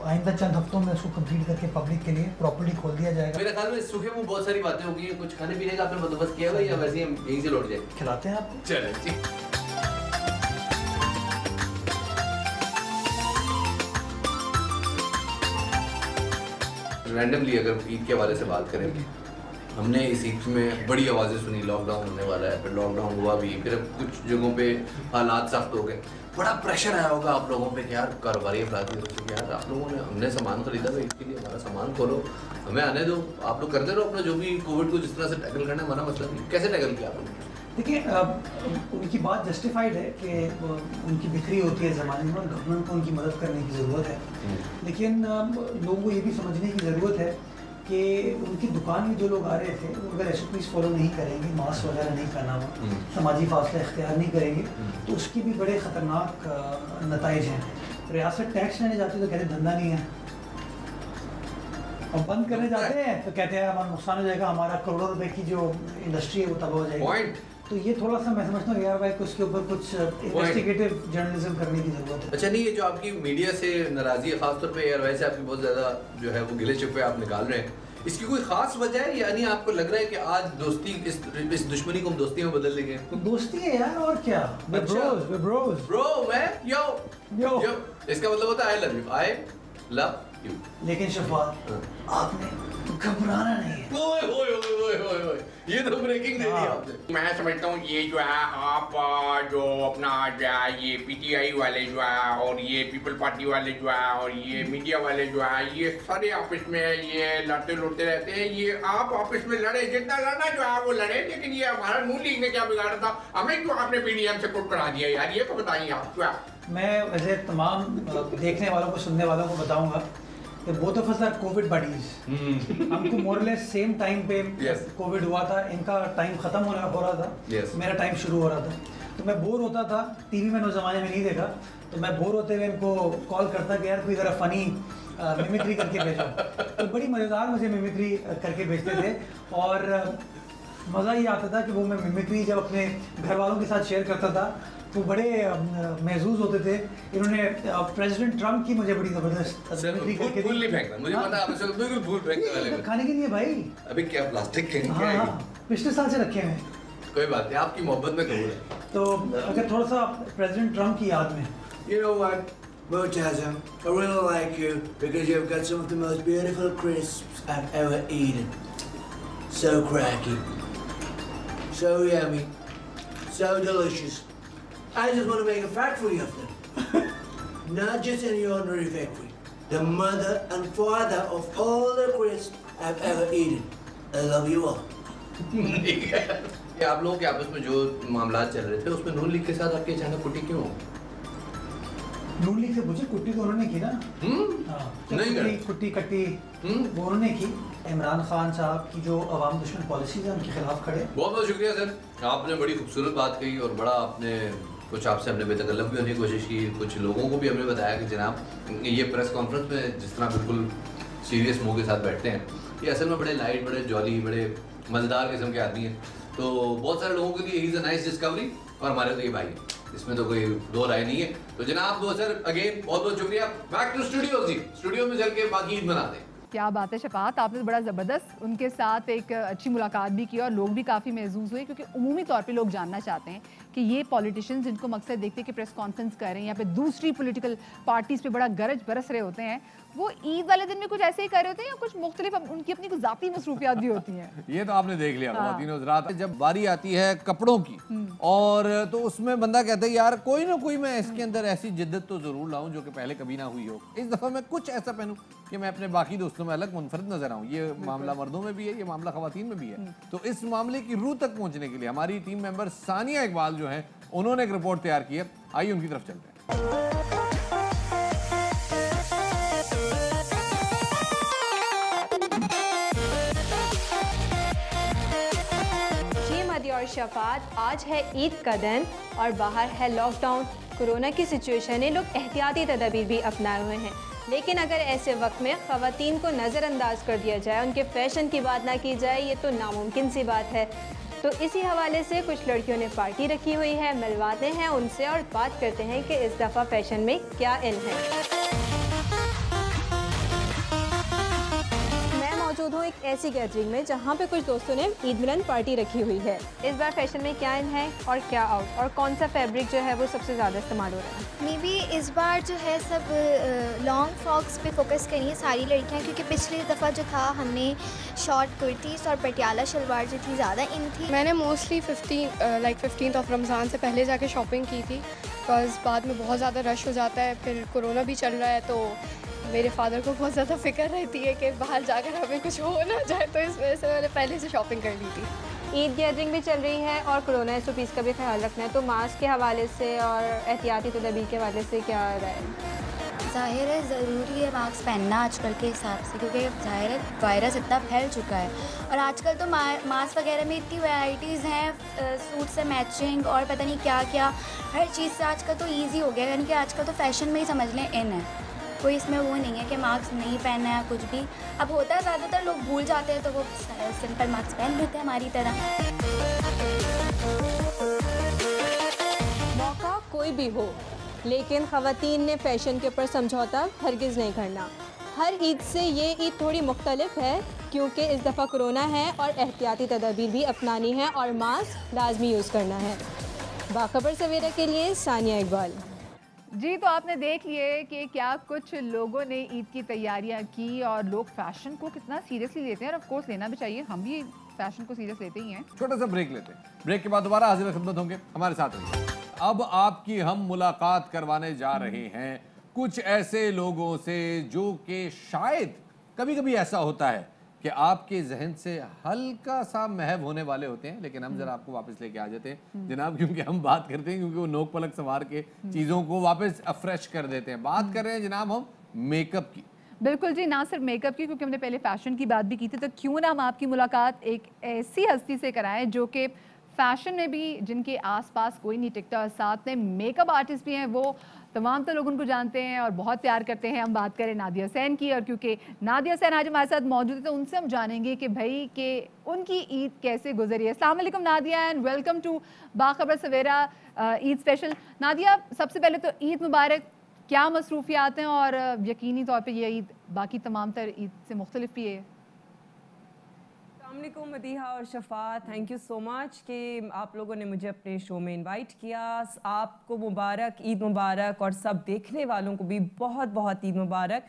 आइंदा चंद हफ्तों में उसको कंप्लीट करके पब्लिक के लिए प्रॉपर्ली खोल दिया जाएगा। मेरे ख्याल में सूखे में बहुत सारी बातें होगी, कुछ खाने पीने का आपने बंदोबस्त किया हुआ या वैसे ही हम यहीं से लौट जाए? खिलाते हैं आपको। चले ठीक। रैंडमली अगर ईद के हवाले से बात करें, हमने इस ईद में बड़ी आवाज़ें सुनी लॉकडाउन होने वाला है, फिर लॉकडाउन हुआ भी, फिर कुछ जगहों पे हालात सख्त हो गए, बड़ा प्रेशर आया होगा आप लोगों पे कि यार कारोबारी अफराद की सोचे कि यार आप लोगों ने हमने सामान खरीदा भाई इसके लिए हमारा सामान खोलो, हमें आने दो, आप लोग करते रहो अपना जो भी कोविड को जिस तरह से टैकल करना है, हमारा मसला नहीं। कैसे टैकल किया आप लोगों ने? देखिए उनकी बात जस्टिफाइड है कि उनकी बिक्री होती है ज़माने में और गवर्नमेंट को उनकी मदद करने की ज़रूरत है, लेकिन लोगों को ये भी समझने की ज़रूरत है कि उनकी दुकान में जो लोग आ रहे थे वो अगर SOPs फॉलो नहीं करेंगे, मास्क वगैरह नहीं पहना हुआ, समाजी फासला इख्तियार नहीं करेंगे तो उसकी भी बड़े ख़तरनाक नताइज हैं। रियासत टैक्स लेने जाती है तो कहते धंधा नहीं है, और बंद करने जाते हैं तो कहते हैं हमारा नुकसान हो जाएगा, हमारा करोड़ों रुपए की जो इंडस्ट्री है वो तबाह हो जाएगी। तो ये थोड़ा सा मैं समझता हूँ यार भाई कि उसके ऊपर कुछ इन्वेस्टिगेटिव जर्नलिज्म करने की जरूरत है। अच्छा नहीं, ये जो आपकी मीडिया से नाराज़ी है खासतौर पे एयरवाइज से आपकी बहुत ज़्यादा जो है वो गिले शिकवे आप निकाल रहे हैं, इसकी कोई खास वजह है यानी आपको लग रहा है कि आज दोस्ती इस दुश्मनी को हम दोस्ती में बदल देंगे? दोस्ती है यार और क्या। ब्रोज ब्रो मैं यो यो इसका मतलब होता है I love you, I love you. लेकिन शफात आपने घबराना नहीं है। ओए ओए ओए ओए ओए ये तो ब्रेकिंग दे दी आपने। मैं समझता हूँ ये जो है आप जो अपना जो है ये PTI वाले जो है और ये पीपल पार्टी वाले जो है और ये मीडिया वाले जो है ये सारे आपस में ये लड़ते लुड़ते रहते हैं, ये आप आपस में लड़े, जितना लड़ना जो है वो लड़े, लेकिन ये हमारा नून लीग ने क्या बिगाड़ा था, हमें क्यों आपने PDM से कुट करा दिया यार, ये तो बताइए आप जो है। मैं वैसे तमाम देखने वालों को सुनने वालों को बताऊंगा कि both of us are COVID buddies. हमको मोरलेस सेम टाइम पे कोविड हुआ था, इनका टाइम खत्म हो रहा था, मेरा टाइम शुरू हो रहा था, तो मैं बोर होता था, टीवी मैंने उस जमाने में नहीं देखा, तो मैं बोर होते हुए इनको कॉल करता कि यार कोई ज़रा फनी मिमिक्री करके भेजो, तो बड़ी मज़ेदार मुझे मिमिक्री करके भेजते थे और मज़ा ये आता था कि वो मैं मिमिक्री जब अपने घर वालों के साथ शेयर करता था तो बड़े महसूस होते थे। इन्होंने प्रेसिडेंट ट्रम्प की मुझे बड़ी जबरदस्त मिमिक्री करके फूल नहीं फेंकना, मुझे पता है आप इसे बिल्कुल फूल फेंकने वाले हो। खाने के लिए भाई अभी क्या प्लास्टिक के हाँ हाँ पिछले साल से रखे हुए हैं। कोई बात नहीं, आपकी मोहब्बत में कबूल है। तो अगर थोड़ा सा प्रेसिडेंट ट्रम्प की याद में You know what, Murtaza, I really like you because you've got some of the most beautiful crisps I've ever eaten. So cracky, so yummy, so delicious. I just want to make a factory of them. Not just any ordinary factory. The mother and father of all the crisps I've ever eaten. I love you all. ये आप लोगों के आपस में जो मामला चल रहे थे उसमें नून लीग के साथ आपकी अचानक कुटी क्यों? नून लीग से पूछे, कुट्टी तो उन्होंने की ना। नहीं कुट्टी कट्टी वो उन्होंने की। इमरान खान साहब की जो अवाम दुश्मन पॉलिसीज है उनके खिलाफ खड़े। बहुत बहुत शुक्रिया सर, आपने बड़ी खूबसूरत बात कही और बड़ा आपने कुछ आपसे हमने बेतकल्लफ भी होने की कोशिश की, कुछ लोगों को भी हमने बताया कि जनाब ये प्रेस कॉन्फ्रेंस में जिस तरह बिल्कुल सीरियस मुँह के साथ बैठते हैं, ये असल में बड़े लाइट, बड़े जॉली, बड़े मज़ेदार किस्म के आदमी हैं। तो बहुत सारे लोगों के लिए he is a nice discovery और हमारे तो ये भाई, इसमें तो कोई दो राय नहीं है। तो जनाब दो सर अगेन बहुत बहुत शुक्रिया। बैक टू स्टूडियो जी, स्टूडियो में चल के बाकी ईद मनाते हैं। क्या बात है शफात, आपने बड़ा ज़बरदस्त उनके साथ एक अच्छी मुलाकात भी की और लोग भी काफ़ी महसूस हुए, क्योंकि उमूमी तौर पे लोग जानना चाहते हैं कि ये पॉलिटिशियंस जिनको मकसद देखते कि प्रेस कॉन्फ्रेंस कर रहे हैं या पे दूसरी पॉलिटिकल पार्टीज पे बड़ा गरज बरस रहे होते हैं, वो ईद वाले दिन में कुछ ऐसे ही कर रहे होते हैं या कुछ मुख्तलिफ उनकी अपनी कुछ ज़ाती मसरूफियात भी होती हैं? ये तो आपने देख लिया ख़वातीन हज़रात, जब बारी आती है कपड़ों की और तो उसमें बंदा कहता है यार कोई ना कोई मैं इसके अंदर ऐसी जिद्दत तो ज़रूर लाऊं जो कि पहले कभी ना हुई हो। इस दफ़ा मैं कुछ ऐसा पहनूं कि मैं अपने बाकी दोस्तों में अलग मुनफरद नजर आऊं। ये मामला मर्दों में भी है, ये मामला ख़वातीन में भी है। तो इस मामले की रूह तक पहुंचने के लिए हमारी टीम मेंबर सानिया इकबाल जो है उन्होंने एक रिपोर्ट तैयार की है। आइए उनकी तरफ चलते हैं। और शफात, आज है ईद का दिन और बाहर है लॉकडाउन। कोरोना की सिचुएशन है, लोग एहतियाती तदबीर भी अपनाए हुए हैं, लेकिन अगर ऐसे वक्त में ख़वातीन को नज़रअंदाज कर दिया जाए, उनके फैशन की बात ना की जाए, ये तो नामुमकिन सी बात है। तो इसी हवाले से कुछ लड़कियों ने पार्टी रखी हुई है, मिलवाते हैं उनसे और बात करते हैं कि इस दफ़ा फैशन में क्या इन है। मौजूद हूँ एक ऐसी गैदरिंग में जहाँ पे कुछ दोस्तों ने ईद मिलन पार्टी रखी हुई है। इस बार फैशन में क्या इन है और क्या आउट, और कौन सा फैब्रिक जो है वो सबसे ज़्यादा इस्तेमाल हो रहा है? मे बी इस बार जो है सब लॉन्ग फ्रॉक्स पे फोकस करी है सारी लड़कियाँ, क्योंकि पिछली दफ़ा जो था हमने शॉर्ट कुर्तीज़ और पटियाला शलवार जो थी ज़्यादा इन थी। मैंने मोस्टली 15 ऑफ रमज़ान से पहले जाके शॉपिंग की थी, बिकॉज़ बाद में बहुत ज़्यादा रश हो जाता है, फिर कोरोना भी चल रहा है, तो मेरे फादर को बहुत ज़्यादा फिक्र रहती है कि बाहर जाकर हमें कुछ हो ना जाए, तो इस वजह से मैंने पहले से शॉपिंग कर ली थी। ईद गैदरिंग भी चल रही है और कोरोना SOPs का भी ख्याल रखना है, तो मास्क के हवाले से और एहतियाती तदबीर के हवाले से क्या राय है? ज़ाहिर है ज़रूरी है मास्क पहनना आजकल के हिसाब से, क्योंकि ज़ाहिर है वायरस इतना फैल चुका है और आजकल तो मास्क वगैरह में इतनी वैराइटीज़ हैं, सूट से मैचिंग और पता नहीं क्या क्या, हर चीज़ से आजकल तो ईजी हो गया, यानी कि आजकल तो फैशन में ही समझ लें इन है, कोई इसमें वो नहीं है कि मास्क नहीं पहनना है कुछ भी। अब होता है ज़्यादातर लोग भूल जाते हैं तो वो सिंपल मास्क पहन लेते हैं हमारी तरह। मौका कोई भी हो, लेकिन ख़वातीन ने फ़ैशन के ऊपर समझौता हरगिज़ नहीं करना। हर ईद से ये ईद थोड़ी मुख्तलिफ है क्योंकि इस दफ़ा कोरोना है और एहतियाती तदबीर भी अपनानी है और मास्क लाजमी यूज़ करना है। बाखबर सवेरा के लिए सानिया इकबाल। जी, तो आपने देख लिए कि क्या कुछ लोगों ने ईद की तैयारियां की और लोग फैशन को कितना सीरियसली लेते हैं, और ऑफ कोर्स लेना भी चाहिए, हम भी फैशन को सीरियस लेते ही हैं। छोटा सा ब्रेक लेते हैं, ब्रेक के बाद दोबारा हाजिर खिदमत होंगे, हमारे साथ रहिए। अब आपकी हम मुलाकात करवाने जा रहे हैं कुछ ऐसे लोगों से जो कि शायद कभी कभी ऐसा होता है कि आपके जहन से हल्का सा महव होने वाले होते हैं, लेकिन हम जरा आपको वापस लेके आ जाते हैं जनाब, क्योंकि हम बात करते हैं क्योंकि वो नोक पलक सवार के चीज़ों को वापस अफ्रेश कर देते हैं। बात कर रहे हैं जनाब हम मेकअप की। बिल्कुल जी, ना सिर्फ मेकअप की, क्योंकि हमने पहले फैशन की बात भी की थी, तो क्यों ना हम आपकी मुलाकात एक ऐसी हस्ती से कराएं जो कि फैशन में भी जिनके आसपास कोई नहीं टिकता और साथ में मेकअप आर्टिस्ट भी हैं, वो तमाम तो लोग उनको जानते हैं और बहुत प्यार करते हैं। हम बात करें नादिया हुसैन की, और क्योंकि नादिया हुसैन आज हमारे साथ मौजूद है तो उनसे हम जानेंगे कि भाई कि उनकी ईद कैसे गुजरी है। अस्सलाम वालेकुम Nadia and welcome to Bakhabar Savera Eid special. Nadia, सबसे पहले तो ईद मुबारक, क्या मसरूफियात हैं और यकीनी तौर पर यह ईद बाकी तमाम तर ईद से मुख्तलिफ भी है? अस्सलामुअलैकुम मदीहा और शफा, थैंक यू सो मच कि आप लोगों ने मुझे अपने शो में इनवाइट किया। आपको मुबारक, ईद मुबारक, और सब देखने वालों को भी बहुत बहुत ईद मुबारक।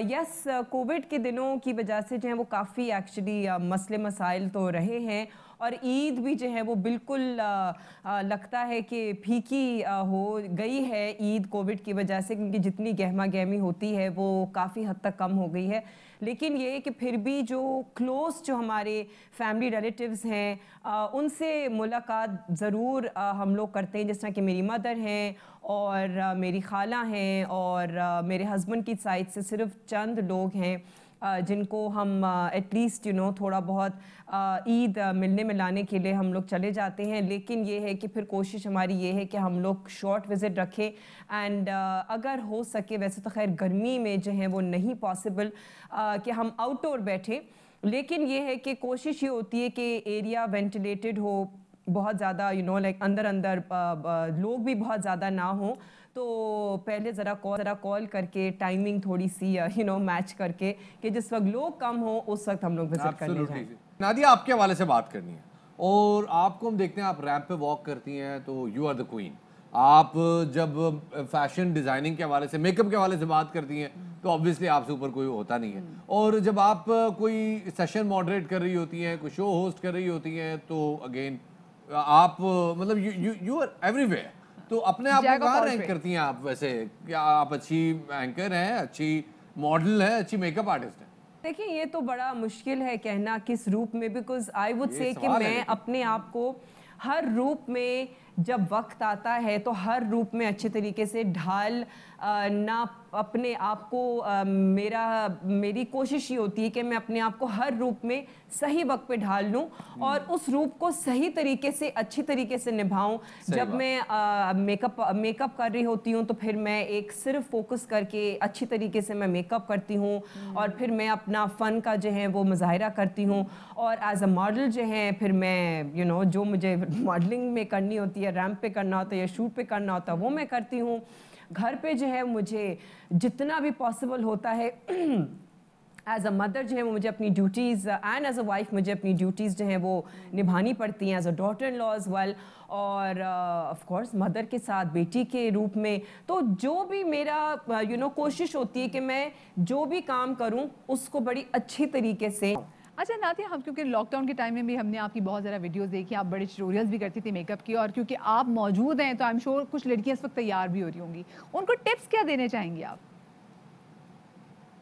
यस, कोविड के दिनों की वजह से जो है वो काफ़ी एक्चुअली मसले मसाइल तो रहे हैं और ईद भी जो है वो बिल्कुल लगता है कि फीकी हो गई है ईद कोविड की वजह से, क्योंकि जितनी गहमा गहमी होती है वो काफ़ी हद तक कम हो गई है। लेकिन ये कि फिर भी जो क्लोज जो हमारे फैमिली रिलेटिव्स हैं उनसे मुलाकात ज़रूर हम लोग करते हैं, जिस तरह कि मेरी मदर हैं और मेरी खाला हैं और मेरे हस्बैंड की साइड से सिर्फ चंद लोग हैं जिनको हम एटलीस्ट थोड़ा बहुत ईद मिलने मिलाने के लिए हम लोग चले जाते हैं। लेकिन ये है कि फिर कोशिश हमारी ये है कि हम लोग शॉर्ट विज़िट रखें एंड अगर हो सके, वैसे तो खैर गर्मी में जो है वो नहीं पॉसिबल कि हम आउटडोर बैठें, लेकिन ये है कि कोशिश ये होती है कि एरिया वेंटिलेटेड हो, बहुत ज़्यादा लाइक अंदर लोग भी बहुत ज़्यादा ना हो, तो पहले ज़रा कॉल करके टाइमिंग थोड़ी सी मैच करके कि जिस वक्त लोग कम हो उस वक्त हम लोग विजिट करने जाएं। नादिया, आपके हवाले से बात करनी है। और आपको हम देखते हैं आप रैंप पे वॉक करती हैं तो यू आर द क्वीन। आप जब फैशन डिज़ाइनिंग के हवाले से, मेकअप के हवाले से बात करती हैं तो ऑब्वियसली आपसे ऊपर कोई होता नहीं है। और जब आप कोई सेशन मॉडरेट कर रही होती हैं, कोई शो होस्ट कर रही होती हैं तो अगेन आप मतलब यू आर एवरीवेयर। तो अपने आप को कहाँ रैंक करती हैं आप वैसे? क्या आप अच्छी एंकर हैं, अच्छी मॉडल हैं, अच्छी मेकअप आर्टिस्ट हैं? देखिए ये तो बड़ा मुश्किल है कहना किस रूप में, बिकॉज आई वुड से कि मैं अपने आप को हर रूप में जब वक्त आता है तो हर रूप में अच्छे तरीके से ढाल ना अपने आप को मेरी कोशिश ये होती है कि मैं अपने आप को हर रूप में सही वक्त पे ढाल लूँ और उस रूप को सही तरीके से अच्छी तरीके से निभाऊं। जब मैं मेकअप कर रही होती हूँ तो फिर मैं एक सिर्फ फोकस करके अच्छी तरीके से मैं मेकअप करती हूँ और फिर मैं अपना फ़न का जो है वो मुजाहिरा करती हूँ। और एज अ मॉडल जो है फिर मैं जो मुझे मॉडलिंग में करनी होती है, रैंप पे करना होता है या शूट पे करना होता है वो मैं करती हूँ। घर पे जो है मुझे जितना भी पॉसिबल होता है एज अ मदर जो है वो मुझे अपनी duties and as a wife मुझे अपनी ड्यूटीज़ जो हैं वो निभानी पड़ती हैं as a daughter in law as well. और ऑफ कोर्स मदर के साथ बेटी के रूप में तो जो भी मेरा कोशिश होती है कि मैं जो भी काम करूं उसको बड़ी अच्छी तरीके से। अच्छा नातिया, हम क्योंकि लॉकडाउन के टाइम में भी हमने आपकी बहुत ज़्यादा वीडियोस देखी, आप बड़े ट्यूटोरियल्स भी करती थी मेकअप की, और क्योंकि आप मौजूद हैं तो आई एम श्योर कुछ लड़कियां इस वक्त तैयार भी हो रही होंगी, उनको टिप्स क्या देने चाहेंगी आप?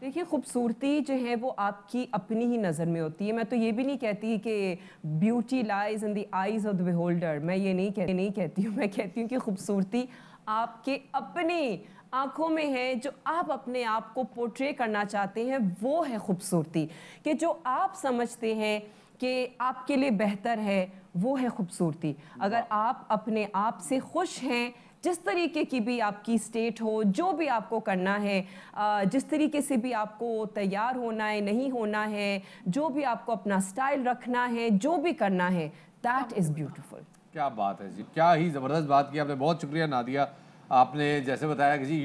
देखिए खूबसूरती जो है वो आपकी अपनी ही नज़र में होती है। मैं तो ये भी नहीं कहती कि beauty lies in the eyes of the beholder, मैं ये नहीं कहती हूँ। मैं कहती हूँ कि खूबसूरती आपके अपनी आँखों में है, जो आप अपने आप को पोर्ट्रे करना चाहते हैं वो है खूबसूरती। कि जो आप समझते हैं कि आपके लिए बेहतर है वो है खूबसूरती। अगर आप अपने आप से खुश हैं, जिस तरीके की भी आपकी स्टेट हो, जो भी आपको करना है, जिस तरीके से भी आपको तैयार होना है, नहीं होना है, जो भी आपको अपना स्टाइल रखना है, जो भी करना है, दैट इज़ ब्यूटीफुल। क्या बात है जी, क्या ही ज़बरदस्त बात की आपने। बहुत शुक्रिया नादिया, आपने जैसे बताया कि जी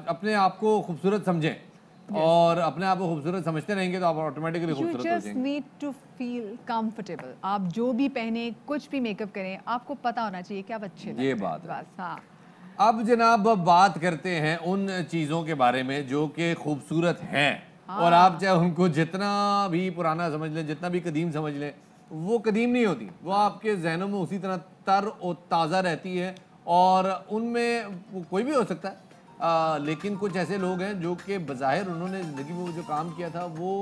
अपने आप को खूबसूरत समझें और अपने आप को खूबसूरत समझते रहेंगे तो आप ऑटोमेटिकली खूबसूरत हो जाएंगे। You just need to feel comfortable। आप जो भी पहने, कुछ भी मेकअप करें, आपको पता होना चाहिए कि आप अच्छे लगते हैं। ये बात है। बस हाँ। अब जनाब बात करते हैं उन चीज़ों के बारे में जो कि खूबसूरत हैं। और आप चाहे उनको जितना भी पुराना समझ लें, जितना भी कदीम समझ लें, वो कदीम नहीं होती, वो आपके जहनों में उसी तरह तर और ताज़ा रहती है। और उनमें कोई भी हो सकता है, लेकिन कुछ ऐसे लोग हैं जो कि बज़ाहिर उन्होंने ज़िंदगी में जो काम किया था वो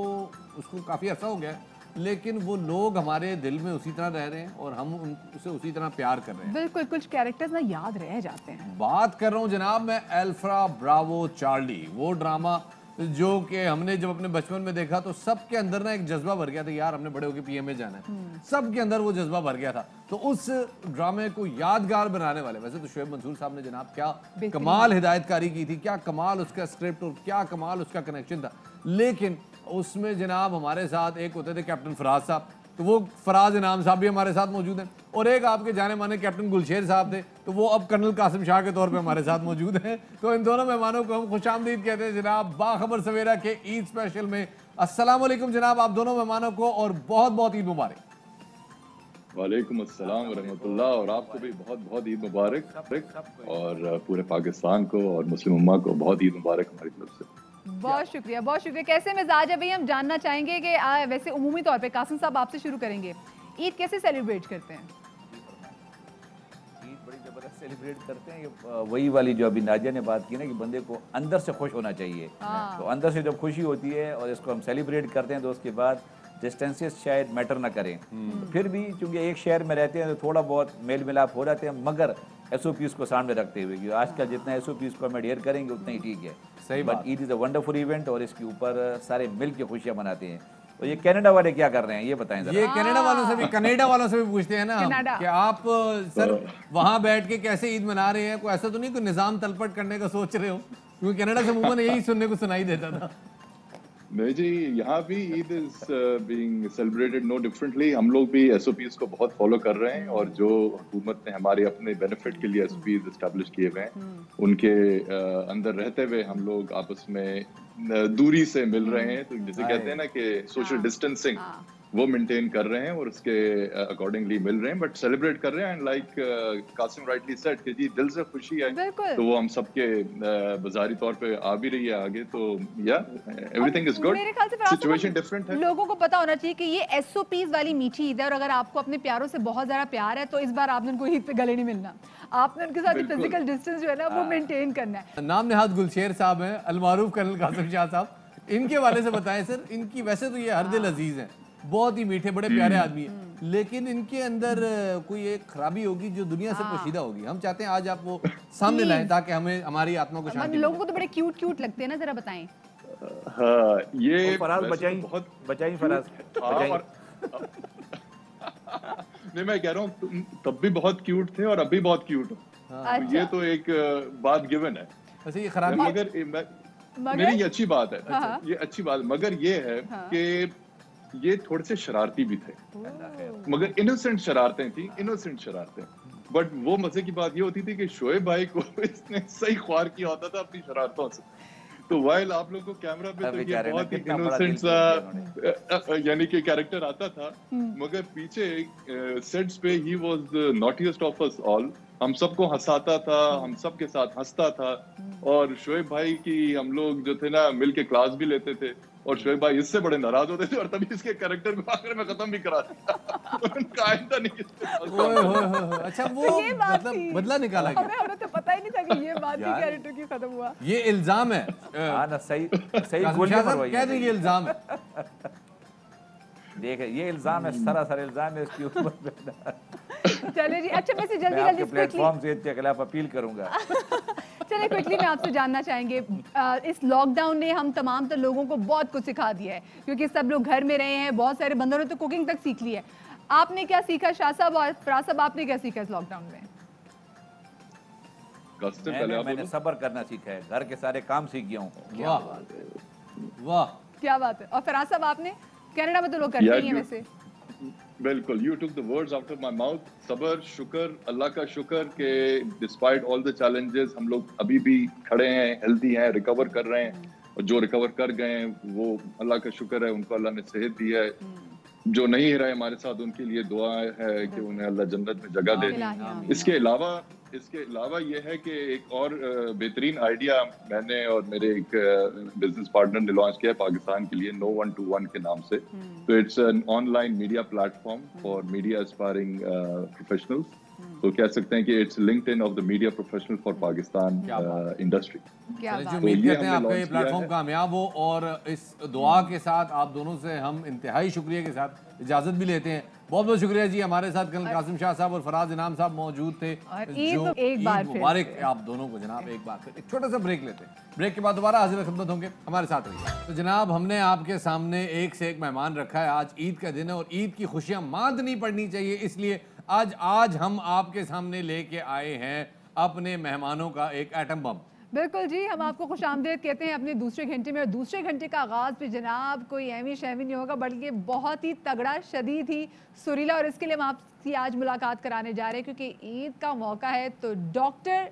उसको काफ़ी अर्सा हो गया है, लेकिन वो लोग हमारे दिल में उसी तरह रह रहे हैं और हम उनसे उसी तरह प्यार कर रहे हैं। बिल्कुल, कुछ कैरेक्टर्स ना याद रह जाते हैं। बात कर रहा हूँ जनाब मैं अल्फ्रा ब्रावो चार्ली, वो ड्रामा जो कि हमने जब अपने बचपन में देखा तो सबके अंदर ना एक जज्बा भर गया था, यार हमने बड़े होकर पीएम में जाना है। सबके अंदर वो जज्बा भर गया था। तो उस ड्रामे को यादगार बनाने वाले, वैसे तो शोएब मंसूर साहब ने जनाब क्या कमाल हिदायतकारी की थी, क्या कमाल उसका स्क्रिप्ट और क्या कमाल उसका कनेक्शन था। लेकिन उसमें जनाब हमारे साथ एक होते थे कैप्टन फराज साहब, तो वो फराज इनाम साहब भी हमारे साथ मौजूद हैं, और एक आपके जाने माने कैप्टन गुलशेर साहब थे, तो वो अब कर्नल कासिम शाह के तौर पे हमारे साथ मौजूद हैं। तो इन दोनों मेहमानों को हम खुशामदीद कहते हैं जनाब बाखबर सवेरा के ईद स्पेशल में। अस्सलाम वालेकुम जनाब आप दोनों मेहमानों को, और बहुत बहुत ईद मुबारक। वालेकुम अस्सलाम व रहमतुल्लाह, और आपको भी बहुत बहुत ईद मुबारक, और पूरे पाकिस्तान को और मुस्लिम उम्मा को बहुत ईद मुबारक हमारी तरफ से। बहुत शुक्रिया, बहुत शुक्रिया। कैसे मिजाज है भाई? हम जानना चाहेंगे कि वैसे उमूमी तौर पे कासिम साहब आपसे शुरू करेंगे, ईद कैसे सेलिब्रेट करते हैं? ईद बड़ी ज़बरदस्त सेलिब्रेट करते हैं। वही वाली जो अभी नाजिया ने बात की ना कि बंदे को अंदर से खुश होना चाहिए, तो अंदर से जब खुशी होती है और इसको हम सेलिब्रेट करते हैं तो उसके बाद डिस्टेंसेस शायद मैटर ना करें, फिर भी चूंकि एक शहर में रहते हैं तो थोड़ा बहुत मेल मिलाप हो जाते हैं, मगर SOPs को सामने रखते हुए, क्योंकि आजकल जितना SOPs को हम एडहेयर करेंगे उतना ही ठीक है। सही but Eid is a wonderful event और इसके ऊपर सारे मिल के खुशियाँ मनाते हैं। तो ये कनाडा वाले क्या कर रहे हैं ये बताएं जरा। ये कनाडा वालों से भी पूछते हैं ना कि आप सर वहाँ बैठ के कैसे ईद मना रहे हैं, कोई ऐसा तो नहीं कोई निज़ाम तलपट करने का सोच रहे हो, क्योंकि कनाडा से अमूमन यही सुनने को सुनाई देता था। नहीं जी, यहाँ भी Eid is being celebrated no differently. हम लोग भी SOPs को बहुत फॉलो कर रहे हैं, और जो हुकूमत ने हमारे अपने बेनिफिट के लिए SOPs एस्टेब्लिश किए हुए हैं उनके अंदर रहते हुए हम लोग आपस में दूरी से मिल रहे हैं। तो जैसे कहते हैं ना कि सोशल डिस्टेंसिंग, वो मेंटेन कर रहे हैं और उसके अकॉर्डिंगली मिल रहे हैं, बट सेलिब्रेट कर रहे हैं। And like Qasim rightly said कि जी दिल से खुशी है तो वो हम सबके बाजारी तौर पे आ भी रही है आगे, तो या एवरीथिंग इज गुड। मेरे ख्याल से सिचुएशन डिफरेंट है। लोगों को पता होना चाहिए कि ये SOPs वाली मीठी ईद है, और अगर आपको अपने प्यारों से बहुत ज्यादा प्यार है तो इस बार आपने उनको ईद पे गले नहीं मिलना, आपने उनके साथ फिजिकल डिस्टेंस जो है ना वो मेंटेन करना है। नाम नेहाद गुलशेर साहब हैं, अलमारूफ कर्नल कासिम शाह साहब, इनके वाले से बताएं सर। इनकी वैसे तो ये हर दिल अजीज हैं, बहुत ही मीठे बड़े प्यारे आदमी हैं, लेकिन इनके अंदर कोई एक खराबी होगी जो दुनिया से पोशीदा होगी। हम चाहते हैं आज आप वो सामने लाएं ताकि हमें हमारी आत्मा को शांति। लोगों को तो बड़े क्यूट लगते हैं ना, जरा बताएं। हाँ, ये फराज बचाई बहुत बचाई फराज नहीं, मैं कह रहा हूँ तुम तब भी बहुत क्यूट थे और अभी बहुत क्यूट हो। तो ये तो एक बात गिवन है। वैसे ये खराबी मगर मेरी ये अच्छी बात है, ये अच्छी बात, मगर ये है कि ये थोड़े से शरारती भी थे, मगर इनोसेंट शरारतें थी, इनोसेंट शरारतें। बट वो मजे की बात ये होती थी कि शोएब भाई को इसने सही ख्वार किया होता था अपनी शरारतों से। तो वाइल आप लोगों को कैमरा पे तो ये बहुत ही इनोसेंट सा यानी कि कैरेक्टर आता था, मगर पीछे सेट्स पे he was the naughtiest of us all. हम सबको हंसाता था, हम सब के साथ हंसता था, और शोएब भाई की हम लोग जो थे ना मिल के क्लास भी लेते थे, और शोएब भाई इससे बड़े नाराज होते थे और तभी इसके कैरेक्टर को आखिर में खत्म भी करा दिया। उनका आइंदा नहीं। अच्छा, वो मतलब बदला निकाला गया। हमें तो पता ही नहीं था कि ये बात ही कैरेक्टर की खत्म हुआ। ये इल्जाम है। हाँ ना, सही गोलियां मरवाई। क्या नहीं, ये इल्जाम है। देख, ये इल्जाम है, सरासर इल्जाम है इसके ऊपर। चलिए जी, अच्छा मैं जल्दी प्लेटफॉर्म से इसके खिलाफ अपील करूंगा। चलिए क्विकली मैं आपसे जानना चाहेंगे, इस लॉकडाउन ने हम तमाम तो लोगों को बहुत कुछ सिखा दिया है, क्योंकि सब लोग घर में रहे हैं, बहुत सारे बंदों ने तो कुकिंग तक सीख ली है। आपने क्या सीखा शाह साहब और फराज साहब, आपने क्या सीखा इस लॉकडाउन में? मैंने सब्र करना सीखा है, घर के सारे काम सीख गया हूँ। वाह, क्या बात है। और फराज साहब आपने? कनाडा में तो लोग करते ही हैं वैसे। बिल्कुल, you took the words out of my mouth। सबर, शुक्र, अल्लाह का शुक्र कि डिस्पाइट ऑल द चैलेंजेस हम लोग अभी भी खड़े हैं, हेल्दी हैं, रिकवर कर रहे हैं, और जो रिकवर कर गए हैं वो अल्लाह का शुक्र है, उनको अल्लाह ने सेहत दी है। जो नहीं रहे हमारे साथ उनके लिए दुआ है कि उन्हें अल्लाह जन्नत में जगह दे। इसके अलावा ये है कि एक और बेहतरीन आइडिया मैंने और मेरे एक बिजनेस पार्टनर ने लॉन्च किया है पाकिस्तान के लिए, No 1 to 1 के नाम से। तो it's an online media platform for media aspiring professionals. तो कह सकते हैं कि it's LinkedIn of the media professional for Pakistan industry. जो उम्मीद करते हैं आपका ये प्लेटफॉर्म कामयाब हो, और इस दुआ के साथ आप दोनों से हम इंतहाई शुक्रिया के साथ इजाजत भी लेते हैं। बहुत बहुत शुक्रिया जी, हमारे साथ कर्नल कासिम शाह साहब और फराज इनाम साहब मौजूद थे। जो एक बार मुबारक आप दोनों को जनाब। एक बार फिर एक छोटा सा ब्रेक लेते हैं, ब्रेक के बाद दोबारा हाजिर खिदमत होंगे, हमारे साथ रहिए। तो जनाब, हमने आपके सामने एक से एक मेहमान रखा है। आज ईद का दिन है और ईद की खुशियां मांद नहीं पड़नी चाहिए, इसलिए आज हम आपके सामने लेके आए हैं अपने मेहमानों का एक एटम बम। बिल्कुल जी, हम आपको खुशामदीद कहते हैं अपने दूसरे घंटे में। और दूसरे घंटे का आगाज़ भी जनाब कोई एमी शैमी नहीं होगा, बल्कि बहुत ही तगड़ा, शदीद ही सुरीला। और इसके लिए हम आपसे आज मुलाकात कराने जा रहे हैं, क्योंकि ईद का मौका है। तो डॉक्टर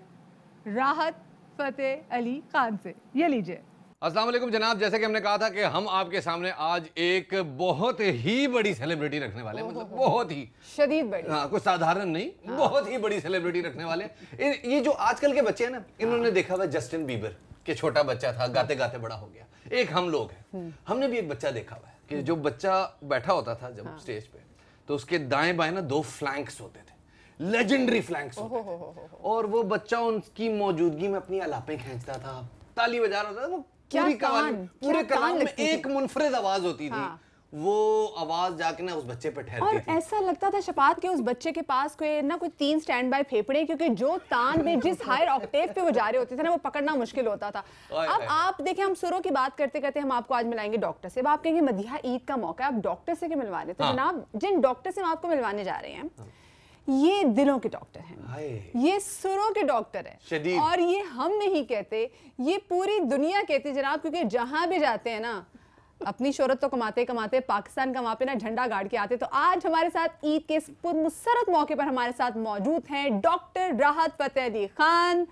राहत फ़तेह अली खान से ये लीजिए। अस्सलाम वालेकुम जनाब, जैसे कि हमने कहा था कि हम आपके सामने आज एक बहुत ही बड़ी सेलिब्रिटी रखने वाले हैं, मतलब बहुत ही शदीद बड़ी। हाँ, कुछ साधारण नहीं, बहुत ही बड़ी सेलिब्रिटी रखने वाले हैं। ये जो आजकल के बच्चे हैं ना, इन्होंने देखा हुआ जस्टिन बीबर के छोटा बच्चा था, गाते गाते बड़ा हो गया। एक हम लोग हैं, हमने भी एक बच्चा देखा हुआ है कि जो बच्चा बैठा होता था जब स्टेज पे, तो उसके दाएं बाएं ना 2 फ्लैंक्स होते थे, लेजेंडरी फ्लैंक्स होते थे, और वो बच्चा उनकी मौजूदगी में अपनी अलापे खींचता था, ताली बजा रहा था। वो पूरे कलाम में एक मुनफरिद आवाज होती थी। वो आवाज जाके ना उस बच्चे पे ठहरती और थी। ऐसा लगता था शफात के उस बच्चे के पास कोई 3 स्टैंड बाय फेफड़े, क्योंकि जो तान में जिस हायर ऑक्टेव पे वो जा रहे होते थे ना, वो पकड़ना मुश्किल होता था। अब आप देखें, हम सुरों की बात करते करते हम आपको आज मिलाएंगे डॉक्टर से। अब आप कहेंगे मदीहा ईद का मौका है, आप डॉक्टर से क्यों मिलवा रहे? तो जनाब, जिन डॉक्टर से हम आपको मिलवाने जा रहे हैं, ये दिलों के डॉक्टर हैं, ये सुरों के डॉक्टर हैं, और ये हम नहीं कहते, ये पूरी दुनिया कहती है जनाब। क्योंकि जहां भी जाते हैं ना, अपनी शोहरत तो कमाते कमाते पाकिस्तान का वहाँ पे ना झंडा गाड़ के आते। तो आज हमारे साथ ईद के इस पुरमुसरत मौके पर हमारे साथ मौजूद हैं डॉक्टर राहत फ़तेह अली खान।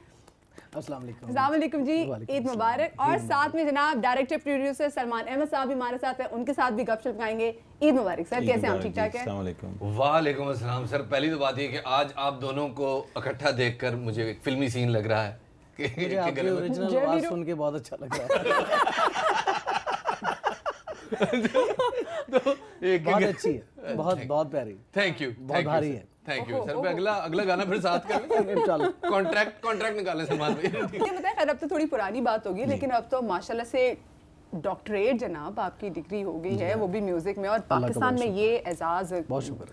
अस्सलाम वालेकुम। अस्सलाम वालेकुम जी, ईद मुबारक। और साथ में जनाब डायरेक्टर प्रोड्यूसर सलमान अहमद साहब भी हमारे साथ हैं, उनके साथ भी गपशप लगाएंगे। ईद मुबारक सर, कैसे हैं? ठीक ठाक है? वालेकुम अस्सलाम सर। पहली तो बात ये कि आज आप दोनों को इकट्ठा देखकर मुझे एक फिल्मी सीन लग रहा है। मुझे आपकी ओरिजिनल आवाज सुन के बहुत अच्छा लग रहा है। तो एक बहुत अच्छी है, बहुत बहुत प्यारी। थैंक यू, बहुत भारी है। Thank you sir. अगला गाना फिर साथ कर कॉन्ट्रैक्ट निकाले सलमान भाई। ये बताएं, खैर अब तो थोड़ी पुरानी बात होगी, लेकिन अब तो माशाल्लाह से डॉक्टरेट जनाब आपकी डिग्री हो गई है, वो भी म्यूजिक में, और पाकिस्तान में ये एजाज बहुत शुक्र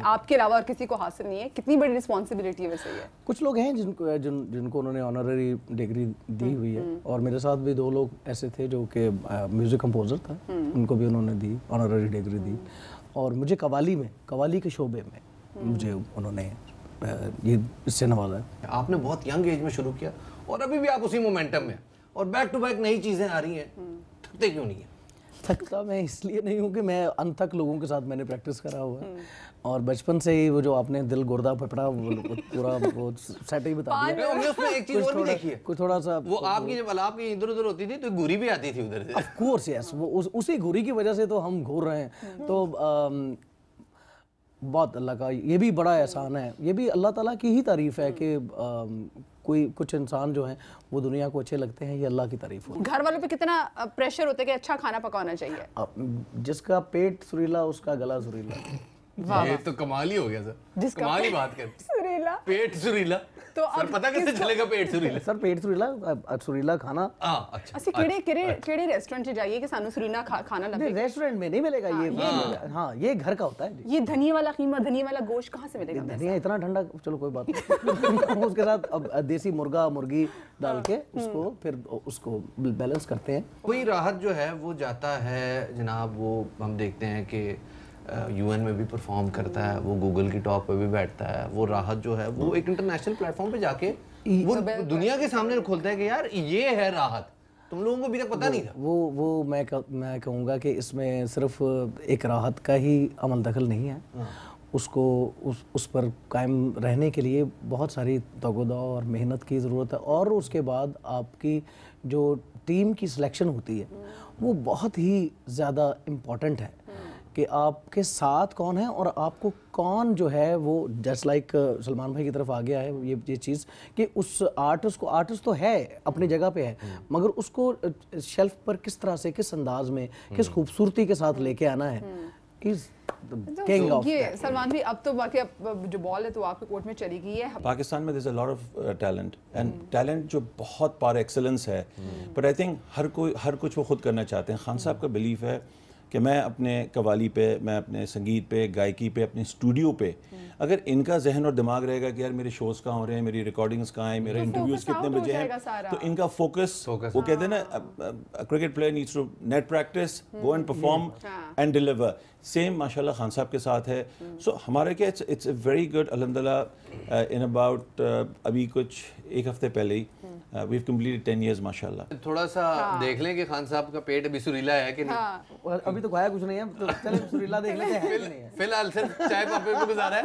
आपके अलावा और किसी को हासिल नहीं है। कितनी बड़ी रिस्पॉन्सिबिलिटी है वैसे ये? कुछ लोग हैं जिनको उन्होंने ऑनररी डिग्री दी हुई है, और मेरे साथ भी 2 लोग ऐसे थे जो कि म्यूजिक कंपोजर था, उनको भी उन्होंने दी ऑनररी डिग्री दी। और मुझे कवाली के शोबे में मुझे उन्होंने ये इससे नवाजा है। आपने बहुत यंग एज में शुरू किया और अभी भी आप उसी मोमेंटम में, और बैक टू बैक नई चीजें आ रही हैं, थकते क्यों नहीं है? थकता मैं इसलिए नहीं हूँ कि मैं अनथक लोगों के साथ मैंने प्रैक्टिस करा हुआ है, और बचपन से ही वो जो आपने दिल गुर्दा फपड़ा पूरा वो सेट ही बता दिया। हमने उसमें एक चीज और भी देखी है, कुछ थोड़ा सा वो आपकी जब आपकी इधर उधर होती थी तो घुरी भी आती थी उधर से। ऑफ कोर्स यस, वो उसी घुरी की वजह से तो हम घूर रहे हैं। तो बहुत अल्लाह का ये भी बड़ा एहसान है, ये भी अल्लाह ताला की ही तारीफ है कि कोई कुछ इंसान जो हैं वो दुनिया को अच्छे लगते हैं, ये अल्लाह की तारीफ हो। घर वालों पे कितना प्रेशर होता है कि अच्छा खाना पकाना चाहिए? जिसका पेट सुरीला उसका गला सुरीला। ये तो कमाल ही हो गया सर, कमाल ही बात कर। सुरीला, पेट सुरीला, तो सर पता कैसे चलेगा पेट सुरीला? सर पेट सुरीला खाना। अच्छा केड़े रेस्टोरेंट से जाइए कि सानू सुरीला खाना लगे? रेस्टोरेंट में नहीं मिलेगा ये। हाँ, ये घर का होता है। ये धनिया वाला कीमा, धनिया वाला गोश्त कहाँ से मिलेगा? धनिया इतना ठंडा, चलो कोई बात नहीं। उसके साथ अब देसी मुर्गा मुर्गी डाल के उसको फिर उसको बैलेंस करते हैं। कोई राहत जो है वो जाता है जनाब, वो हम देखते हैं कि यूएन में भी परफॉर्म करता है, वो गूगल की टॉप पे भी बैठता है। वो राहत जो है वो एक इंटरनेशनल प्लेटफॉर्म पे जाके वो दुनिया के सामने खोलता है कि यार ये है राहत, तुम लोगों को अभी तक पता नहीं था। वो मैं कहूँगा कि इसमें सिर्फ एक राहत का ही अमल दखल नहीं है, उसको उस पर कायम रहने के लिए बहुत सारी तगोदा और मेहनत की ज़रूरत है। और उसके बाद आपकी जो टीम की सिलेक्शन होती है वो बहुत ही ज़्यादा इम्पॉर्टेंट है कि आपके साथ कौन है और आपको कौन जो है वो जस्ट लाइक सलमान भाई की तरफ आ गया है ये चीज़ कि उस आर्टिस्ट तो है अपनी जगह पे है, मगर उसको शेल्फ पर किस तरह से, किस अंदाज में, किस खूबसूरती के साथ लेके आना है। ये सलमान भी अब तो बाकी जो बॉल है तो आपके कोर्ट में चली गई है। पाकिस्तान में there is a lot of talent and talent जो बहुत पार एक्सेलेंस है, बट आई थिंक हर कुछ वो खुद करना चाहते हैं। खान साहब का बिलीफ है कि मैं अपने कवाली पे, मैं अपने संगीत पे, गायकी पे, अपने स्टूडियो पे, अगर इनका जहन और दिमाग रहेगा कि यार मेरे शोज़ कहाँ हो रहे हैं, मेरी रिकॉर्डिंग्स कहाँ हैं, मेरे इंटरव्यूज़ कितने बजे हैं, तो इनका फोकस वो कहते हैं ना, cricket player needs to net practice, go and perform and deliver. Same माशाल्लाह खान साहब के साथ है। सो हमारे क्या इट्स अ वेरी गुड अल्हम्दुलिल्लाह इन अबाउट अभी कुछ एक हफ्ते पहले ही वी हैव कंप्लीटेड 10 इयर्स माशाल्लाह। थोड़ा सा देख लें कि खान साहब का पेट अभी सुरीला है कि नहीं। अभी तो खाया कुछ नहीं है, तो चलें सुरीला देख लेते हैं। फिलहाल सिर्फ चाय पापे में गुजारा है,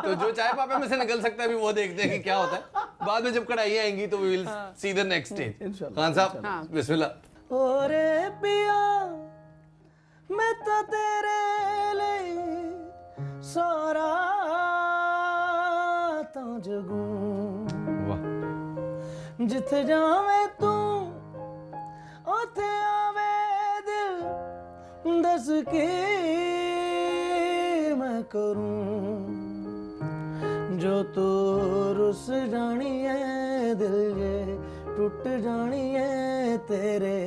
तो जो चाय पापे में से निकल सकता है अभी वो देखते हैं कि क्या होता है। बाद में जब कढ़ाइयाँ आएंगी तो we will see the next stage. Khan sahab बिस्मिल्लाह। ओरे पिया मैं तो तेरे लिए सारा तो जगू, जिथे जावे तू उथे आवे दिल, दस के मैं करूं, जो तू रुस जानी है दिल ये टूट जानी है, तेरे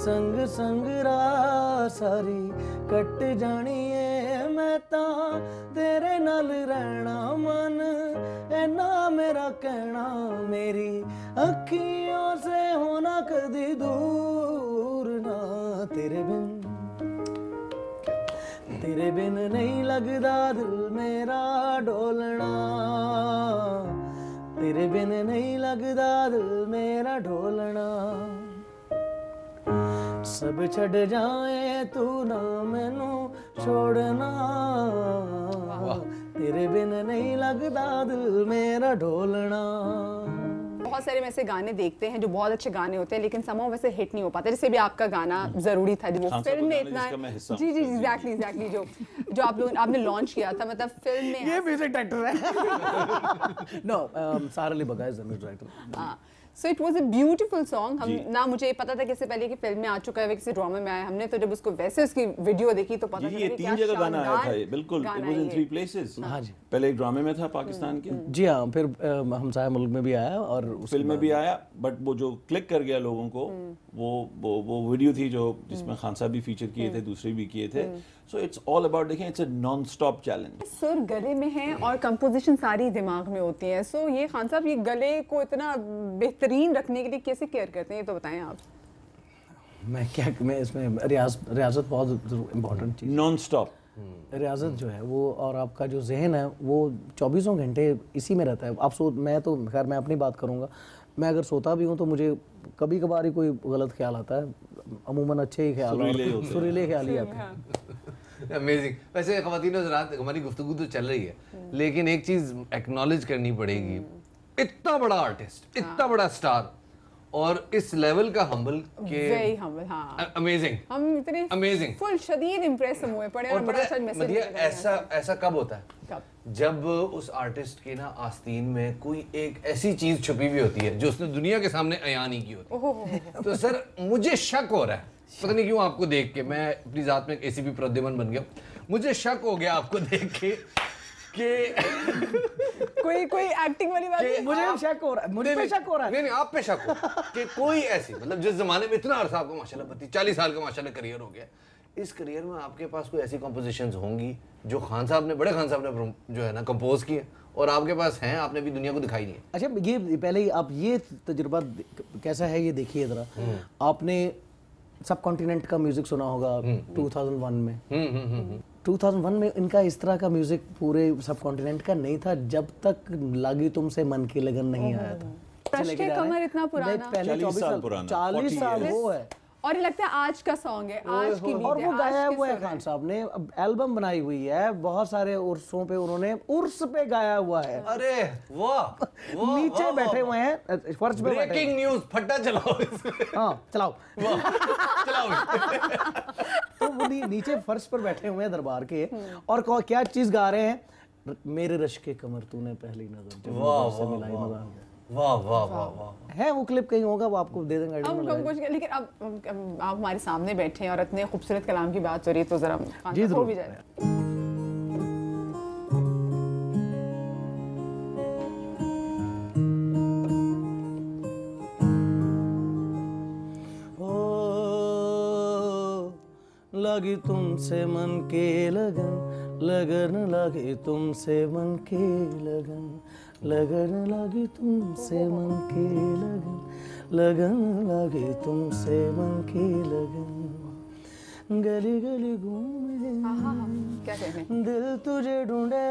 संग संग रात सारी कट जानी है। मैं तां तेरे नाल रहना मन ऐना मेरा कहना, मेरी अखियों से होना कदी दूर ना, तेरे बिन नहीं लगदा दिल मेरा डोलना, तेरे बिन नहीं लगदा दिल मेरा ढोलना। सब छड़ जाए तू ना मैनू छोड़ना, तेरे बिन नहीं लगदा दिल मेरा ढोलना। बहुत सारे वैसे गाने देखते हैं जो बहुत अच्छे गाने होते हैं लेकिन समहाउ वैसे हिट नहीं हो पाते, जैसे भी आपका गाना जरूरी था जो वो फिल्म में इतना जी जी एग्जैक्टली जो आप लोग आपने लॉन्च किया था, मतलब फिल्म में ये म्यूजिक डायरेक्टर है। नो सारा अली बगा is the music director. So it was a beautiful song. हम ना मुझे पता था कि इससे पहले कि फिल्म में आ चुका है, किसी ड्रामा में आया, हमने तो जब उसको वैसे उसकी वीडियो देखी तो पता ये 3 जगह गाना आया था, बिल्कुल इट वाज इन 3 प्लेसेस। हाँ जी, पहले एक ड्रामे में था पाकिस्तान के, जी हाँ, फिर हमसाया मुल्क में भी आया और फिल्म में भी आया, बट वो जो क्लिक कर गया लोगों को वो वीडियो थी जो जिसमें खान साहब भी फीचर किए थे, दूसरे भी किए थे। सो इट्स ऑल अबाउट, देखें it's a non stop challenge. सुर गले में है और कंपोजिशन सारी दिमाग में होती है। सो ये खान साहब ये गले को इतना बेहतरीन रखने के लिए कैसे केयर करते हैं, ये तो बताएं आप। मैं इसमें रियाजत बहुत इम्पोर्टेंट चीज़, नॉन स्टॉप रियाजत जो है वो, और आपका जो जहन है वो 24 घंटे इसी में रहता है। आप मैं तो खैर मैं अपनी बात करूँगा, मैं अगर सोता भी हूँ तो मुझे कभी कभार ही कोई गलत ख्याल आता है, अमूमन अच्छे ही ख्याल, सुरीले ख्याल ही आते हैं। अमेजिंग। वैसे ख़वातीन और हज़रात, हमारी गुफ्तगू तो चल रही है लेकिन एक चीज़ एक्नॉलेज करनी पड़ेगी, इतना बड़ा आर्टिस्ट, इतना बड़ा स्टार और इस लेवल का हम्बल के वेरी हम्बल, हाँ अमेजिंग, हम इतने अमेजिंग फुल शदीद इंप्रेस हुए पड़े। और बड़ा अच्छा मैसेज ऐसा कब होता है? कब? जब उस आर्टिस्ट की ना आस्तीन में कोई एक ऐसी चीज छुपी हुई होती है जो उसने दुनिया के सामने अयान नहीं की होती। तो सर मुझे शक हो रहा है, पता नहीं क्यों आपको देख के, मैं अपनी जात में एसीपी प्रद्युमन बन गया, मुझे शक हो गया आपको देख के कोई एक्टिंग वाली बात नहीं, मुझे शक हो रहा है, मुझे पे शक हो रहा है। नहीं आप पे शक हो कि कोई ऐसी, मतलब जिस जमाने में इतना अरसा आपको माशाल्लाह 40 साल का माशाल्लाह करियर हो गया, इस करियर में आपके पास कोई ऐसी कंपोजिशंस होंगी जो खान साहब ने, बड़े खान साहब ने जो है ना कंपोज किए और आपके पास हैं, आपने भी दुनिया को दिखाई नहीं है। अच्छा, ये पहले ही आप ये तजुर्बा कैसा है ये देखिए जरा। आपने सब कॉन्टिनेंट का म्यूजिक सुना होगा 2001 में। 2001 में इनका इस तरह का म्यूजिक पूरे सब कॉन्टिनेंट का नहीं था जब तक लागी तुमसे मन की लगन नहीं आया था। रश के कमर इतना पुराना, 40 साल पुराना, 40 साल वो है, और ये लगता है आज का सॉन्ग है, आज की बीट है, और वो गाया हुआ है खान साहब ने, एल्बम बनाई हुई है, बहुत सारे उर्सों पे उन्होंने उर्स पे गाया हुआ है। अरे वाह, नीचे बैठे हुए हैं फर्श पे, ब्रेकिंग न्यूज़, फटा चलाओ। हाँ चलाओ चलाओ। तो वो नीचे फर्श पर बैठे हुए हैं दरबार के, और क्या चीज गा रहे हैं, मेरे रश के कमर तूने पहली नजर से मिलाई, मजा आ गया। वाह वाह वाह वाह। है वो क्लिप कहीं होगा, वो आपको दे देंगे। लेकिन अब आप हमारे सामने बैठे हैं और इतने खूबसूरत कलाम की बात हो रही है तो जरा जी हो भी जाए। लगी तुमसे मन के लगन, लगन लगी तुमसे मन के लगन, लगन लगी तुमसे मन के लगन, लगन लगी तुमसे मन के लगन, गली गली घूमे दिल तुझे ढूंढे,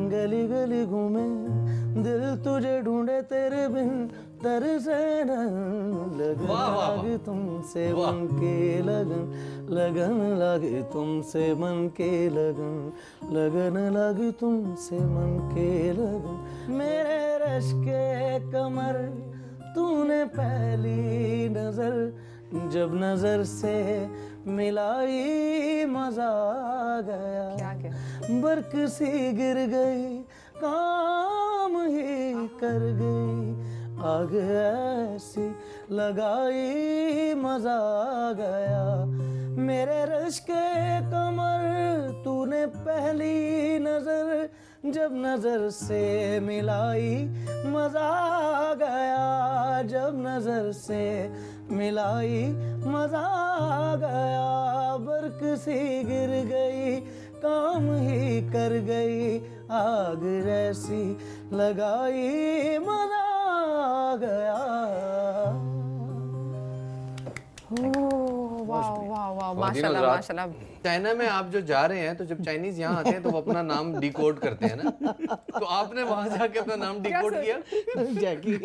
गली गली घूमे दिल तुझे ढूंढे, तेरे बिन तरसे न, लगन लगी तुमसे मन के लगन, लगन लगी तुमसे मन के लगन, लगन लगी तुमसे मन के लगन, मेरे रश के कमर तूने पहली नजर, जब नजर से मिलाई मजा आ गया, बर्क सी गिर गई काम ही कर गई, आग ऐसी लगाई मजा आ गया, मेरे रश के कमर तूने पहली नजर, जब नजर से मिलाई मजा आ गया, जब नजर से मिलाई मजा आ गया, बर्क सी गिर गई काम ही कर गई, आग जैसी लगाई मजा आ गया। वाह वाह वाह, माशाल्लाह माशाल्लाह। चाइना में आप जो जा रहे हैं तो जब चाइनीज यहाँ आते हैं तो वो अपना नाम डिकोड करते हैं ना, तो आपने वहां जाके अपना नाम डिकोड किया? जैकी।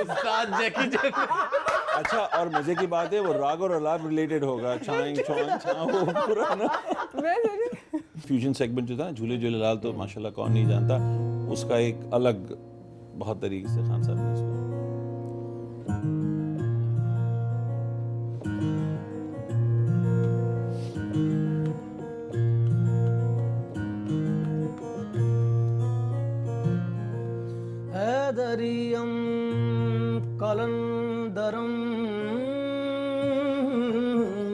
उस्ताद जैकी। अच्छा, और मजे की बात है वो राग और अलाप रिलेटेड होगा, छाएं छाएं छाओ पूरा ना। फ्यूजन सेगमेंट जो था ना, झूले झूले लाल, तो माशाल्लाह कौन नहीं जानता, उसका एक अलग बहुत तरीके से खान साहब ने इसको हैदरियम कलंदरम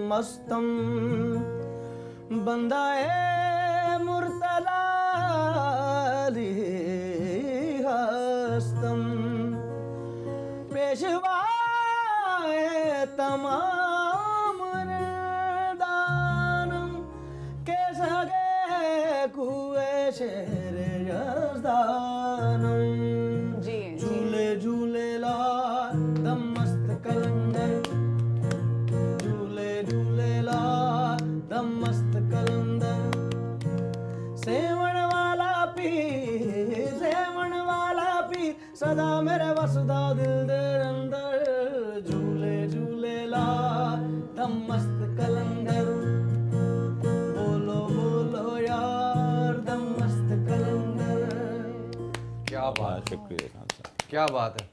मस्तम बंदाए मुर्तला हस्तम पेशवाए तमाम दानम के सगे कुए शेर यज़दानम झूले झूले ला दम मस्त कलंदर, झूले झूले ला दम मस्त कलंदर, सेवन वाला पीर सदा मेरे वसदा दिल दे अंदर, झूले झूले ला दम मस्त कलंदर, बोलो बोलो यार दम मस्त कलंदर। क्या बात, शुक्रिया, क्या बात है।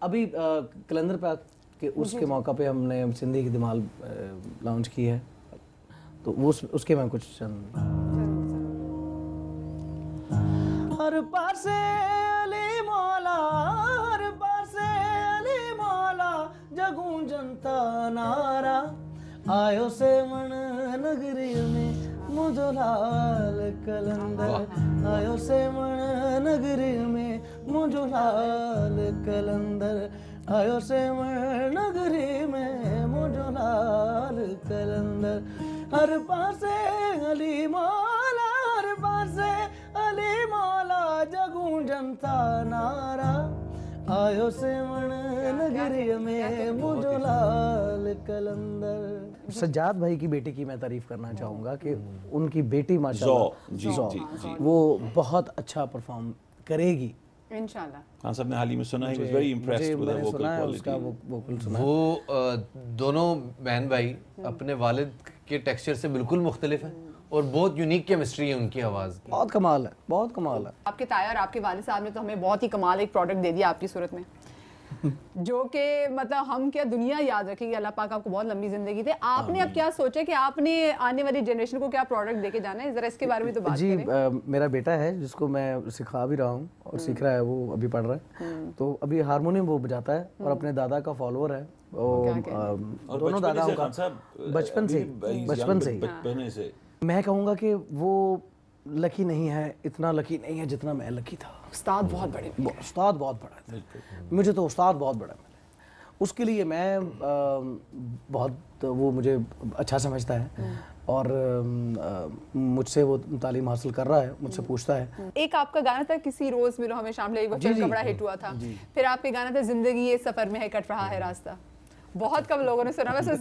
अभी कलंदर पाक के उसके मौका पे हमने सिंधी की धमाल लॉन्च की है, तो वो उसके में कुछ हर पासे अली मौला, हर पासे अली मौला, जगू जनता नारा, आयो से मन नगरी में मुझो लाल कलंदर, आयो से मन नगरी में मुझो लाल कलंदर, आयो से मन नगरी में मुझो लाल कलंदर, हर पासे अली मौला, हर पासे अली मौला, जगू जनता नारा, आयो से मन नगरी में मुझो लाल कलंदर। सज्जाद भाई की बेटी की मैं तारीफ करना चाहूँगा कि उनकी बेटी माशाल्लाह वो बहुत अच्छा परफॉर्म करेगी इंशाल्लाह। खान साहब ने हाल ही में सुना, he was very impressed with the vocal quality. वो दोनों बहन भाई अपने वालिद के टेक्सचर से बिल्कुल मुख्तलिफ हैं और बहुत यूनिक केमिस्ट्री है उनकी आवाज़ की। बहुत कमाल है, बहुत कमाल है। आपके ताया और आपके वालिद साहब ने तो हमें बहुत ही कमाल एक प्रोडक्ट दे दिया आपकी सूरत में जो कि मतलब हम क्या दुनिया याद रखेगी। अल्लाह पाक आपको बहुत लंबी जिंदगी दे। आपने अब क्या सोचा कि आपने आने वाली जनरेशन को क्या प्रोडक्ट देके जाना है, जरा इसके बारे में तो बात जी करें। मेरा बेटा है जिसको मैं सिखा भी रहा हूँ और सीख रहा है, वो अभी पढ़ रहा है, तो अभी हारमोनियम वो बजाता है और अपने दादा का फॉलोअर है। दोनों दादाओं का बचपन से मैं कहूँगा कि वो लकी नहीं है, इतना लकी नहीं है जितना मैं लकी था। उस्ताद बहुत बड़े, उस्ताद बहुत बड़ा था, मुझे तो उस्ताद बहुत बड़ा मिला। उसके लिए मैं बहुत वो मुझे अच्छा समझता है और मुझसे वो तालीम हासिल कर रहा है, मुझसे पूछता है। एक आपका गाना था किसी रोज मिलो हमें शामिल, एक फिल्म का बड़ा हिट हुआ था। फिर आपके गाना था जिंदगी ये सफर में है कट रहा है रास्ता, बहुत कम लोगों ने सुना। वैसे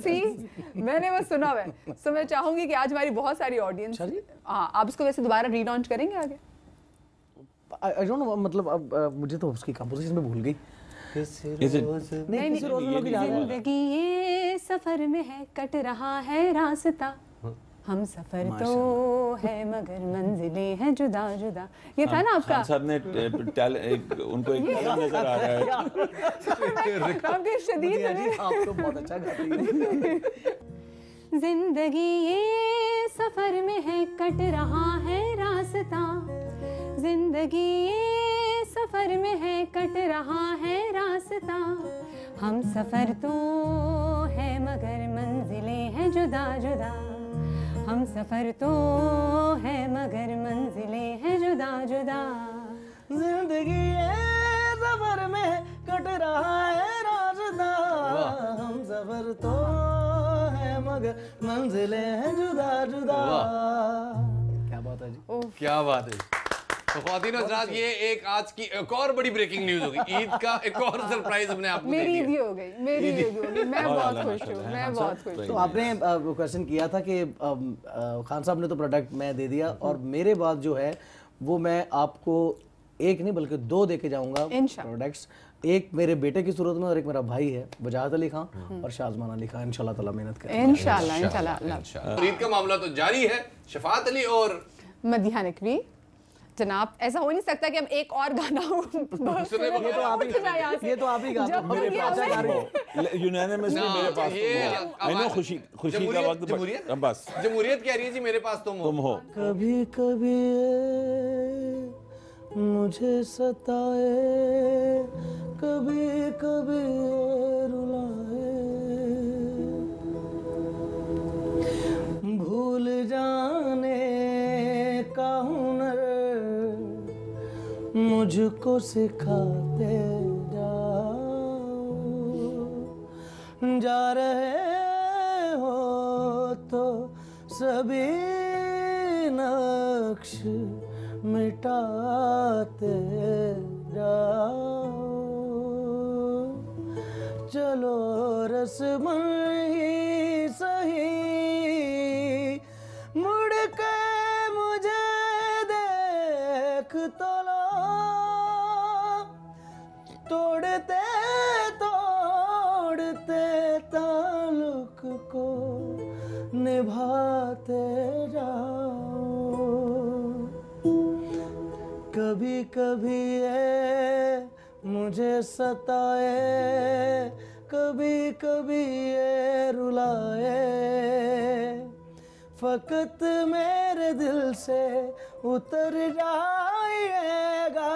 मैंने वो सुना है, तो मैं चाहूंगी कि आज हमारी बहुत सारी ऑडियंस, हाँ आप इसको वैसे दोबारा रीलॉन्च करेंगे आगे? आई डोंट नो, मतलब अब मुझे तो उसकी कंपोजिशन में भूल गई। जिंदगी ये सफर में है कट रहा है रास्ता, हम सफर तो है मगर मंजिलें हैं जुदा जुदा। ये था ना आपका? खान साहब ने उनको एक टैलेंट नजर आ रहा है। आपके शदीद आप तो बहुत अच्छा गाती हैं। जिंदगी ये सफर में है कट रहा है रास्ता, जिंदगी ये सफर में है कट रहा है रास्ता, हम सफर तो है मगर मंजिलें हैं जुदा जुदा, हम सफर तो है मगर मंजिलें हैं जुदा जुदा। जिंदगी ये सफर में कट रहा है रास्ता, हम सफर तो है मगर मंजिलें हैं जुदा जुदा। क्या बात है जी, क्या बात है। तो ख्वातीन और हज़रात, ये एक आज की एक और बड़ी ब्रेकिंग न्यूज़ होगी। ईद का एक और सरप्राइज हमने आपको मेरी ईद हो गई, मेरी ईद हो गई। मैं बहुत खुश हूँ, मैं बहुत खुश हूँ। तो आपने क्वेश्चन किया था कि खान साहब ने तो प्रोडक्ट मैं दे दिया और मेरे बाद जो है वो मैं आपको एक नहीं बल्कि 2 देके जाऊंगा प्रोडक्ट्स। एक मेरे बेटे की सूरत में और एक मेरा भाई है वजाहत अली खान और शाज़मान अली खान। इंशाल्लाह ताला मेहनत करेंगे, इंशाल्लाह। ईद का मामला तो जारी है। शफात अली और मदीहा नकवी। जनाब ऐसा हो नहीं सकता कि हम एक और गाना ये तो आप ही गा दो। मेरे पास यूनानिमसली मेरे पास आई नो खुशी का वक्त बस जमहूरियत कह रही है जी मेरे पास तुम हो। कभी कभी मुझे सताए, कभी कभी रुलाए, भूल जाने का हुनर मुझको सिखाते जाओ। जा रहे हो तो सभी नक्श मिटाते जाओ। चलो रस्म ही सही मुड़ के मुझे देख तो लो। तोड़ते तोड़ते ताल्लुक को निभाते जाओ। कभी कभी ये मुझे सताए, कभी कभी ये रुलाए, फकत मेरे दिल से उतर जाइएगा,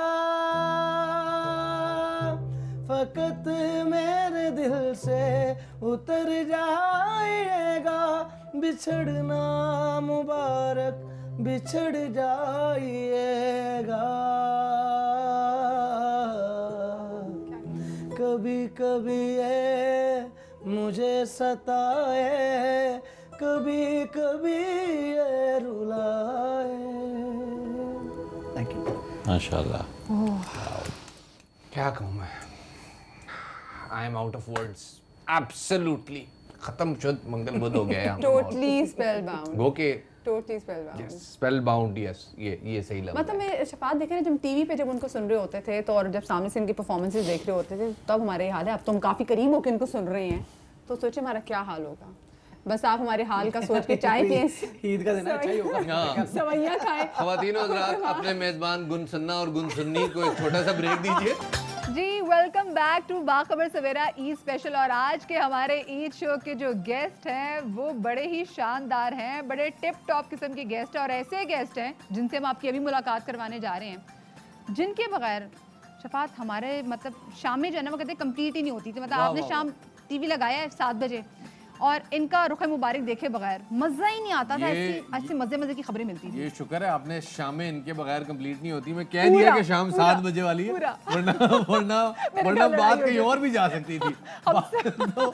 फकत मेरे दिल से उतर जाइएगा। बिछड़ना मुबारक बिछड़ जाइएगा। कभी कभी ये मुझे सताए, कभी कभी ये रुलाए। Thank you. माशाल्लाह। क्या कहूँ मैं, I am out of words. Absolutely खत्म शुद्ध मंगल बुध हो गया है। Totally spellbound. Okay totally spellbound. Spellbound, yes, ये सही लगा। मतलब मैं शफात देख रहे हैं जब टीवी पे जब उनको सुन रहे होते थे तो, और जब सामने से इनकी परफॉर्मेंसेस देख रहे होते थे तब हमारे हाल है। अब तो हम काफ़ी करीब होकर इनको सुन रहे हैं तो सोचे हमारा क्या हाल होगा। बस आप हमारे हाल का सोच के चाय पिए, ईद का दिन अच्छा ही होगा, सवैयाँ खाएं। ख़वातीनो हज़रात, अपने मेज़बान गुन सन्ना और गुन सुन्नी को एक छोटा सा ब्रेक दीजिए। जी welcome back to Bakhabar Savera Eid special. और आज के हमारे ईद शो के जो गेस्ट हैं वो बड़े ही शानदार हैं, बड़े टिप टॉप किस्म के गेस्ट हैं और ऐसे गेस्ट हैं जिनसे हम आपकी अभी मुलाकात करवाने जा रहे हैं, जिनके बगैर शफात हमारे मतलब शाम में जो है ना वो कहते कंप्लीट ही नहीं होती थी। मतलब आपने शाम टीवी लगाया है 7 बजे और इनका रुख मुबारक देखे बगैर मजा ही नहीं आता था। ऐसी मजे की खबरें मिलती थी। ये शुक्र है आपने शामें इनके बगैर कंप्लीट नहीं होती। मैं कह दिया कि शाम 7 बजे वाली है, वरना बात कहीं और भी जा सकती थी। तो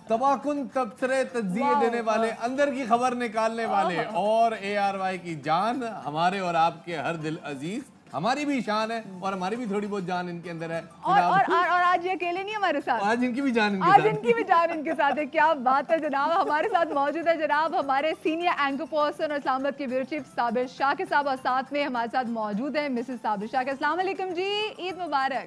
तबाकुन तबसरे तज्जिए देने वाले, अंदर की खबर निकालने वाले और ARY की जान, हमारे और आपके हर दिल अजीज, हमारी भी शान है और हमारी भी थोड़ी बहुत जान इनके अंदर है। और आज ये अकेले नहीं हमारे साथ, आज इनकी भी जान इनके साथ है। क्या बात है जनाब, हमारे साथ मौजूद है जनाब हमारे सीनियर एंकर पर्सन और इस्लामाबाद के ब्यूरो चीफ साबिर शाकिर साहब, और साथ में हमारे साथ मौजूद है मिसेस साबिर शाकिर। अस्सलाम वालेकुम जी, ईद मुबारक।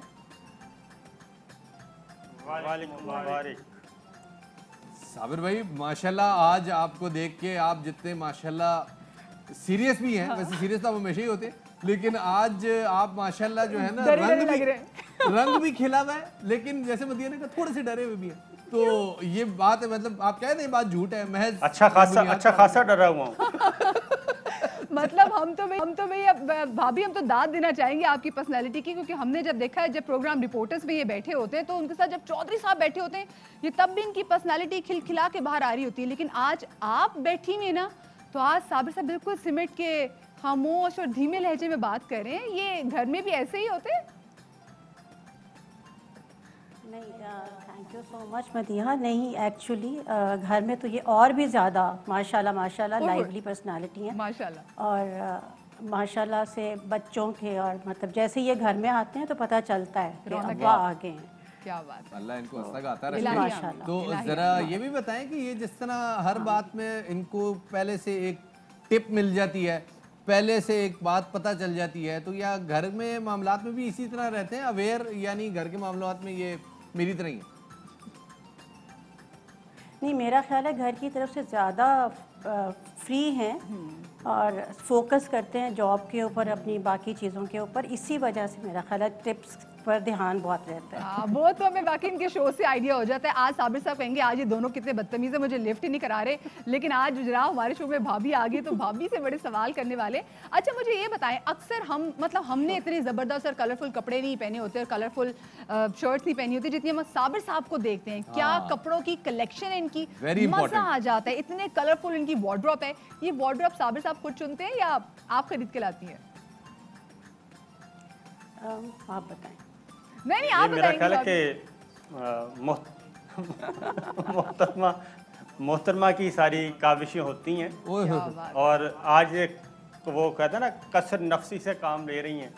साबिर भाई माशाल्लाह, आज आपको देख के आप जितने माशाल्लाह सीरियस भी हैं, वैसे सीरियस तो आप हमेशा ही होते हैं, लेकिन आज आप माशाल्लाह जो है ना रंग भी खिला हुआ है, लेकिन जैसे मदीना ने कहा थोड़े से डरे हुए भी हैं। तो ये बात है, मतलब आप कह रहे हैं बात झूठ है, महज अच्छा खासा डरा हुआ हूँ। मतलब हम तो भाई भाभी हम तो दाद देना चाहेंगे आपकी पर्सनालिटी की, क्योंकि हमने जब देखा है जब प्रोग्राम रिपोर्टर्स पे ये बैठे होते हैं तो उनके साथ जब चौधरी साहब बैठे होते हैं ये तब भी इनकी पर्सनालिटी खिलखिला के बाहर आ रही होती है, लेकिन आज आप बैठी हुई ना तो आज साबिर साहब बिल्कुल सिमट के खामोश और धीमे लहजे में बात कर रहे हैं। ये घर में भी ऐसे ही होते हैं? नहीं, thank you so much Madiha. नहीं, एक्चुअली घर में तो ये और भी ज़्यादा माशाल्लाह लाइवली पर्सनालिटी है माशाल्लाह, और माशाल्लाह से बच्चों के, और मतलब जैसे ये घर में आते हैं तो पता चलता है कि अब्बा आ गए हैं। क्या बात है, अल्लाह इनको हंसता गाता रखे। तो ज़रा ये भी बताएं कि ये जिस तरह हर बात में इनको पहले से एक टिप मिल जाती है, पहले से एक बात पता चल जाती है, तो या घर में मामलात में भी इसी तरह रहते हैं अवेयर, यानी घर के मामलात में ये मेरी तरह ही है? नहीं, मेरा ख्याल है घर की तरफ से ज़्यादा फ्री हैं, और फोकस करते हैं जॉब के ऊपर, अपनी बाकी चीज़ों के ऊपर। इसी वजह से मेरा ख्याल है टिप्स पर ध्यान बहुत रहता है। वो तो हमें बाकी इनके शो से आइडिया हो जाता है। आज साबिर साहब कहेंगे आज ये दोनों कितने बदतमीज है, मुझे लिफ्ट ही नहीं करा रहे, लेकिन आज जनाब हमारे शो में भाभी आ गई तो भाभी से बड़े सवाल करने वाले। अच्छा मुझे ये बताएं, अक्सर हम मतलब हमने इतने ज़बरदस्त और कलरफुल कपड़े नहीं पहने होते और कलरफुल शर्ट्स नहीं पहनी होती जितनी हम साबिर साहब को देखते हैं। क्या कपड़ों की कलेक्शन है इनकी, मजा आ जाता है, इतने कलरफुल इनकी वार्डरोब है। ये वार्डरोब साबिर साहब खुद चुनते हैं या आप खरीद के लाती हैं? आप बताएं। नहीं आप मेरा ख्याल है कि मोहतरमा की सारी काविशें होती हैं और आज तो वो कहते हैं ना कसर नफसी से काम ले रही हैं,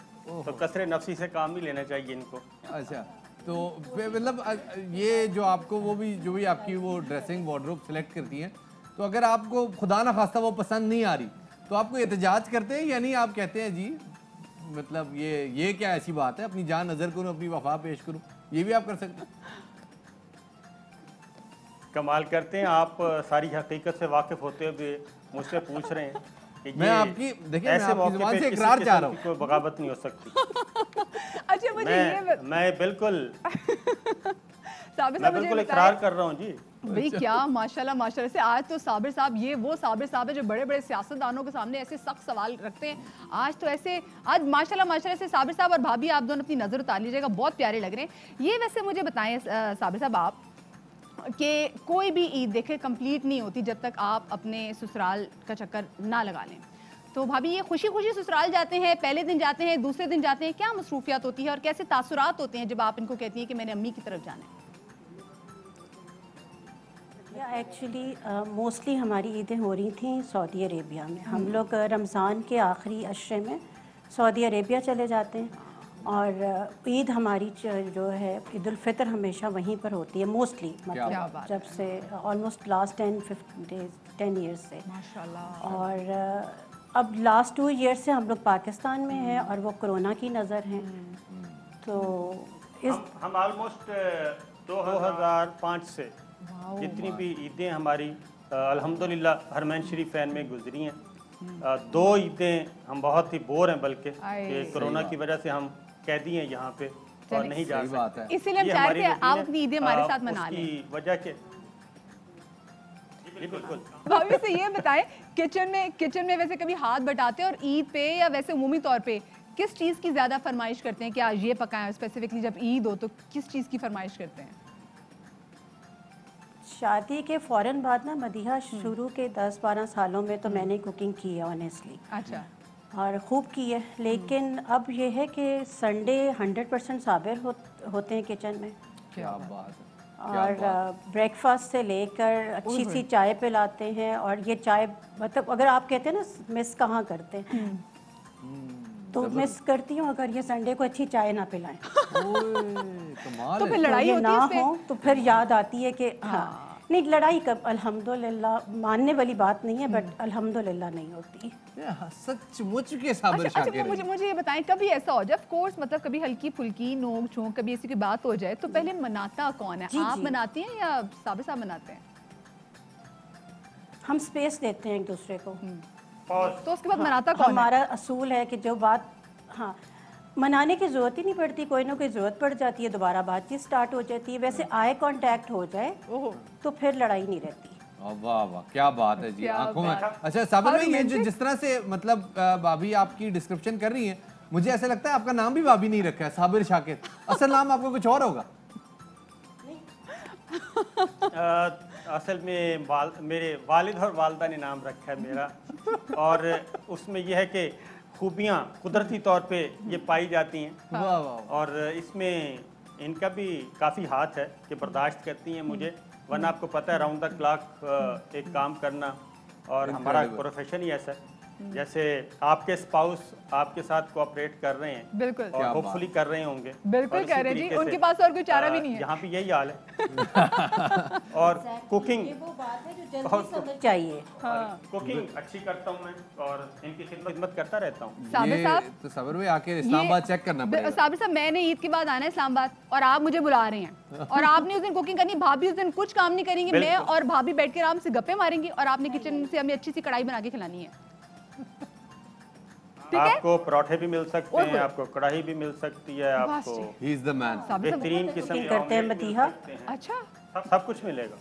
तो कसर नफसी से काम ही लेना चाहिए इनको। अच्छा तो मतलब ये जो आपको वो भी जो भी आपकी वो ड्रेसिंग वार्डरोब सेलेक्ट करती हैं, तो अगर आपको खुदा ना खास्ता वो पसंद नहीं आ रही तो आपको एहतजाज करते हैं या नहीं? आप कहते हैं जी मतलब ये क्या ऐसी बात है, अपनी जान नजर करूं, अपनी वफा पेश करूं, ये भी आप कर सकते हैं? कमाल करते हैं आप, सारी हकीकत से वाकिफ होते हुए मुझसे पूछ रहे हैं कि मैं आपकी देखिए ऐसे मौके पे इकरार चाह रहा हूं, कोई बगावत नहीं हो सकती। अच्छा मुझे मैं बिल्कुल इकरार कर रहा हूं जी। भाई क्या माशाल्लाह माशाल्लाह से आज तो साबिर साहब, ये वो साबिर साहब है जो बड़े बड़े सियासतदानों के सामने ऐसे सख्त सवाल रखते हैं। आज तो ऐसे आज माशाल्लाह माशाल्लाह से साबिर साहब और भाभी आप दोनों अपनी नज़र उतार लीजिएगा, बहुत प्यारे लग रहे हैं। ये वैसे मुझे बताएं साबिर साहब आप कि कोई भी ईद देखे कंप्लीट नहीं होती जब तक आप अपने ससुराल का चक्कर ना लगा लें। तो भाभी ये खुशी खुशी ससुराल जाते हैं, पहले दिन जाते हैं, दूसरे दिन जाते हैं, क्या मसरूफियात होती है और कैसे तासुरात होते हैं जब आप इनको कहती हैं कि मैंने अम्मी की तरफ जाना है? एक्चुअली मोस्टली हमारी ईदें हो रही थी सऊदी अरेबिया में। हम लोग रमज़ान के आखिरी अशरे में सऊदी अरेबिया चले जाते हैं और ईद हमारी जो है ईद उल फितर हमेशा वहीं पर होती है मोस्टली, मतलब जब से ऑलमोस्ट लास्ट 10 ईयर्स से माशाल्लाह। और अब लास्ट 2 ईयर्स से हम लोग पाकिस्तान में हैं और वो कोरोना की नज़र हैं। तो हम ऑलमोस्ट 2005 से जितनी भी ईदें हमारी अल्हम्दुलिल्लाह हरमैन शरीफ फैन में गुजरी हैं। 2 ईदें हम बहुत ही बोर हैं, बल्कि कोरोना की वजह से हम कैदी हैं यहाँ पे और नहीं जा सकते। इसीलिए हम चाहते हैं आप अपनी ईदें हमारे साथ मना लें। उसकी वजह के बिल्कुल। भाभी से ये बताएं, किचन में वैसे कभी हाथ बटाते हैं और ईद पे या वैसे उमूमी तौर पे किस चीज़ की ज़्यादा फरमाइश करते हैं कि आज ये पकाएं? स्पेसिफिकली जब ईद हो तो किस चीज़ की फरमाइश करते हैं? शादी के फ़ौरन बाद ना मदीहा शुरू के 10-12 सालों में तो मैंने कुकिंग की है ऑनेस्टली। अच्छा। और ख़ूब की है, लेकिन अब ये है कि संडे 100% साबिर होते हैं किचन में। क्या बात है। और ब्रेकफास्ट से लेकर अच्छी सी चाय पिलाते हैं। और ये चाय मतलब अगर आप कहते हैं ना मिस कहाँ करते हैं, तो मिस करती हूँ अगर ये संडे को अच्छी चाय ना पिलाएं। तो फिर लड़ाई होती ना हो तो फिर याद आती है कि हाँ नहीं, लड़ाई कब अल्हम्दुलिल्लाह मानने वाली बात नहीं है, बट अल्हम्दुलिल्लाह नहीं होती। सचमुच के साबिर शाकिर हैं। मुझे ये बताएं, कभी ऐसा हो जाए, ऑफ कोर्स मतलब कभी हल्की फुल्की नोक झोंक कभी ऐसी कोई बात हो जाए तो पहले मनाता कौन है? आप मनाती हैं या साबिर साहब मनाते हैं? हम स्पेस देते हैं एक दूसरे को। तो उसके बाद मनाता कौन है? हमारा असूल है कि जो बात मनाने की ज़रूरत ही नहीं पड़ती, कोई ना कोई ज़रूरत पड़ जाती है, दोबारा बातचीत स्टार्ट हो जाती है। वैसे आई कांटेक्ट हो जाए तो फिर लड़ाई नहीं रहती। वाह वाह क्या बात है जी, आंखों में। अच्छा साबिर भाई, ये जो जिस तरह से मतलब भाभी आपकी डिस्क्रिप्शन कर रही हैं, मुझे ऐसा लगता है आपका नाम भी भाभी नहीं रखा है, साबिर शाकिर। असल नाम आपको कुछ और होगा? असल में मेरे वालिद और वालदा ने नाम रखा है मेरा, और उसमें यह है कि खूबियाँ कुदरती तौर पे ये पाई जाती हैं। और इसमें इनका भी काफ़ी हाथ है कि बर्दाश्त करती हैं मुझे, वरना आपको पता है राउंड द क्लॉक एक काम करना, और हमारा प्रोफेशन ही ऐसा है। जैसे आपके स्पाउस आपके साथ कोऑपरेट कर रहे हैं, बिल्कुल, और होपफुली कर रहे होंगे, बिल्कुल कर रहे हैं जी, उनके पास और कोई चारा भी नहीं है। यहाँ भी यही हाल है। और कुकिंग समझ चाहिए। कुकिंग अच्छी करता हूँ मैं और इनकी खिदमत करता रहता हूँ। साबिर साहब तो साबिर भाई आके इस्लामाबाद चेक करना पड़ेगा। साबिर साहब, मैंने ईद के बाद आना है इस्लामाबाद और आप मुझे बुला रहे हैं और आपने उस दिन कुकिंग करनी, भाभी उस दिन कुछ काम नहीं करेंगी, मैं और भाभी बैठ के आराम से गप्पे मारेंगी और आपने किचन से हमें अच्छी सी कढ़ाई बना के खिलानी है। आपको पराठे भी मिल सकते हैं, आपको कढ़ाई भी मिल सकती है, आपको ही इज द मैन बेहतरीन किस्म के करते हैं मदीहा। अच्छा, सब कुछ मिलेगा।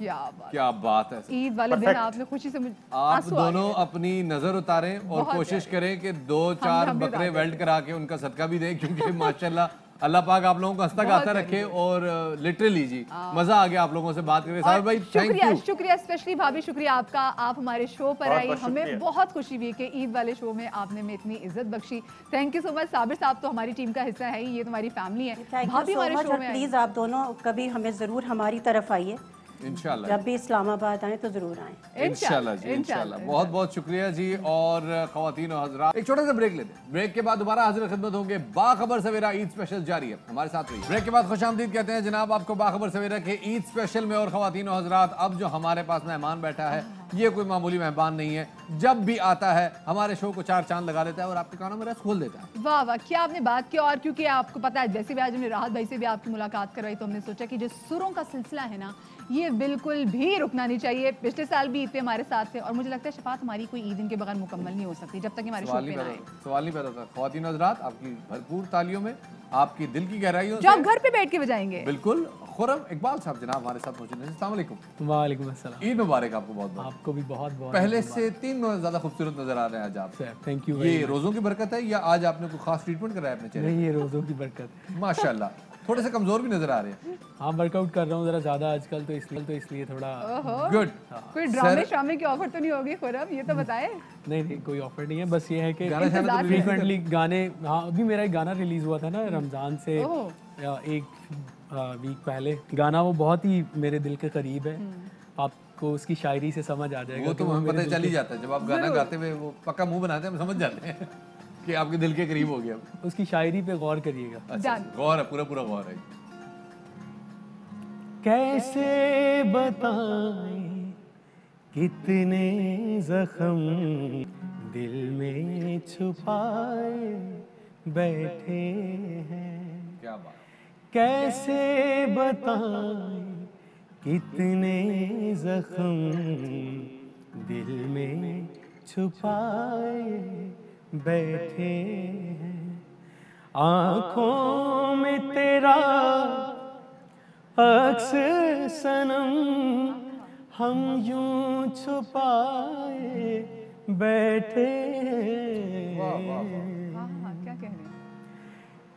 क्या बात है। ईद वाले दिन आपने खुशी से आप दोनों अपनी नजर उतारें और कोशिश करें कि 2-4 बकरे वेल्ड करा के उनका सदका भी दें, क्योंकि माशाल्लाह अल्लाह पाक आप लोगों को हंसता गाता रखे। और लिटरली जी मजा आ गया आप लोगों से बात करके। साबिर भाई थैंक यू। शुक्रिया स्पेशली भाभी, शुक्रिया आपका, आप हमारे शो पर आई। हमें बहुत खुशी हुई कि ईद वाले शो में आपने हमें इतनी इज्जत बख्शी। Thank you so much. Sabir sahab तो हमारी टीम का हिस्सा है ही, ये तुम्हारी फैमिली है। भाभी हमारे शो में प्लीज आप दोनों कभी हमें जरूर हमारी तरफ आइए, इंशाल्लाह जब भी इस्लामाबाद आए तो जरूर आए। इंशाल्लाह जी, इंशाल्लाह। बहुत बहुत शुक्रिया जी। और ख्वातीन और हज़रात, एक छोटा सा ब्रेक लेते हैं। ब्रेक के बाद दोबारा हाजिर खिदमत होंगे। बाखबर सवेरा ईद स्पेशल जारी है, हमारे साथ रहिए। ब्रेक के बाद खुशामदीद कहते हैं जनाब आपको बाखबर सवेरा के ईद स्पेशल में। और ख्वातीन और हज़रात, अब जो हमारे पास मेहमान बैठा है ये कोई मामूली मेहमान नहीं है। जब भी आता है हमारे शो को 4 चांद लगा देता है और आपके कानों में रस खोल देता है। वाह वाह, क्या आपने बात की। और क्योंकि आपको पता है, जैसे भी आज हमने राहत भाई से भी आपकी मुलाकात करवाई, तो हमने सोचा कि जो सुरों का सिलसिला है ना, ये बिल्कुल भी रुकना नहीं चाहिए। पिछले साल भी ईद पे हमारे साथ थे और मुझे लगता है शफात हमारी कोई ईद इनके बगैर मुकम्मल नहीं हो सकती जब तक हमारे शो पे ना आए। सवाल नहीं पैदा होता। ख्वातीन हज़रात, आपकी भरपूर तालियों में, आपकी दिल की गहराइयों जो आप घर पे बैठ के बजाएंगे। बिल्कुल। खुर्रम इकबाल साहब जनाब हमारे साथ मौजूद हैं। अस्सलाम वालेकुम। वालेकुम अस्सलाम। ईद मुबारक आपको बहुत बहुत। आपको भी बहुत बहुत। पहले से 3 गुना ज्यादा खूबसूरत नजर आ रहे हैं आज आप। Thank you. ये रोजों की बरकत है या आज आपने कोई खास ट्रीटमेंट कराया अपने चेहरे? नहीं, ये रोजों की बरकत। माशाल्लाह। थोड़े से कमजोर भी नजर आ रहे हैं। हाँ, वर्कआउट कर रहा हूँ जरा ज्यादा आजकल, तो इसलिए थोड़ा गुड। कोई ड्रामे शामे की ऑफर तो नहीं होगी खुर्रम, ये तो बताए? नहीं, कोई ऑफर नहीं है। बस ये है कि फ्रीक्वेंटली गाने। हाँ, अभी मेरा एक गाना रिलीज हुआ था ना रमजान से 1 वीक पहले। गाना वो बहुत ही मेरे दिल के करीब है। आपको उसकी शायरी से समझ आ जाएगा। वो तो हमें पता चल ही जाता है जब आप गाना गाते हुए वो पक्का मुंह बनाते हैं, हम समझ जाते हैं कि आपके दिल के करीब हो गया। उसकी शायरी पे गौर करिएगा। अच्छा, गौर है, पूरा पूरा गौर है। कैसे बताएं कितने जख्म दिल में छुपाए बैठे हैं। क्या बात। कैसे बताएं कितने जख्म दिल में छुपाए बैठे हैं। आँखों में तेरा अक्स सनम हम यूं छुपाए बैठे हैं।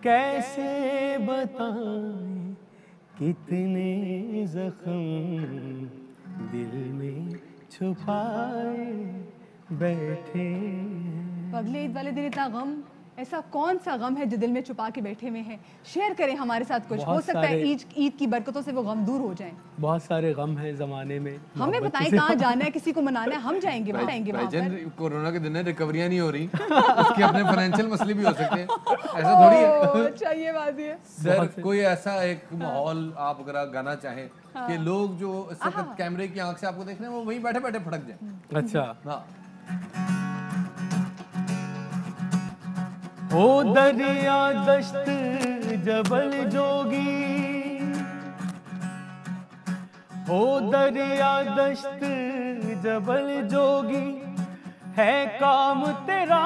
कैसे बताएं कितने जख्म दिल में छुपाए बैठे। अगले ईद वाले दिन इतना गम, ऐसा कौन सा गम है जो दिल में छुपा के बैठे हुए हैं? शेयर करें हमारे साथ कुछ, हो सकता है ईद की बरकतों से वो गम दूर हो जाएं। बहुत सारे गम हैं ज़माने में। हमें बताएं कहाँ जाना है, किसी को मनाना है, हम जाएंगे वहाँ पर। कोरोना के दिन रिकवरियां नहीं हो रही, उसके अपने फाइनेंशियल मसले भी हो सकते हैं, ऐसा थोड़ी है। अच्छा, ये बात है सर। कोई ऐसा एक माहौल आप अगर गाना चाहें कि लोग जो इस वक्त कैमरे की आंख से आपको देख रहे हैं वो वहीं बैठे बैठे फटक जाए। अच्छा। हाँ। ओ दरिया दश्त जबल जोगी, ओ दरिया दश्त जबल जोगी, है काम तेरा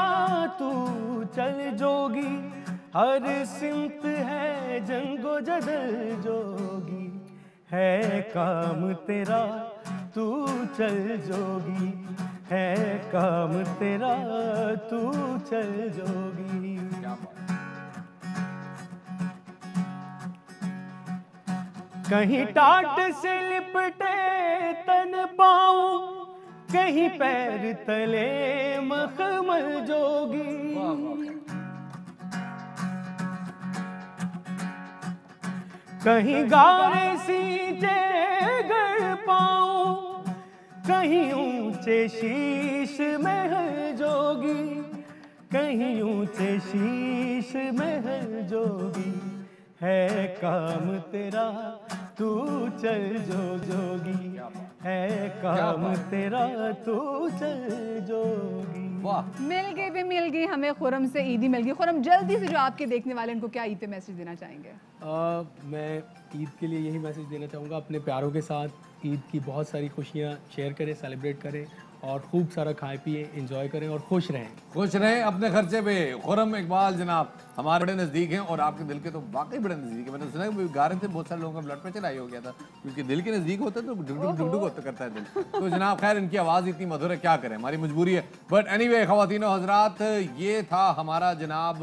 तू चल जोगी। हर सिमत है जंगो जदल जोगी, है काम तेरा तू चल जोगी, है काम तेरा तू चल जोगी। कहीं टाट से लिपटे तन पाऊं, कहीं पैर तले मखमल जोगी। कहीं गारे सींचे गढ़ पाऊं, कहीं ऊंचे शीश महल जोगी, कहीं ऊंचे शीश महल जोगी। है काम तेरा तू चल जो जोगी, है काम तेरा तू चल जोगी। मिल गई हमें खुर्रम से ईदी मिल गई। खुर्रम, जल्दी से जो आपके देखने वाले उनको क्या ईद पे मैसेज देना चाहेंगे? मैं ईद के लिए यही मैसेज देना चाहूँगा, अपने प्यारों के साथ ईद की बहुत सारी खुशियाँ शेयर करें, सेलिब्रेट करें और खूब सारा खाए पिए, एंजॉय करें और खुश रहें अपने खर्चे पे। खुर्रम इकबाल जनाब हमारे बड़े नज़दीक हैं और आपके दिल के तो वाकई बड़े नज़दीक है। मैंने सुना है गा रहे थे बहुत सारे लोगों का ब्लड प्रेशर हाई हो गया था क्योंकि दिल के नज़दीक होता है तो डुगडुग होता करता है दिल। तो जनाब खैर इनकी आवाज़ इतनी मधुर है, क्या करें, हमारी मजबूरी है। बट एनीवे ख़वातीन और हज़रात, ये था हमारा जनाब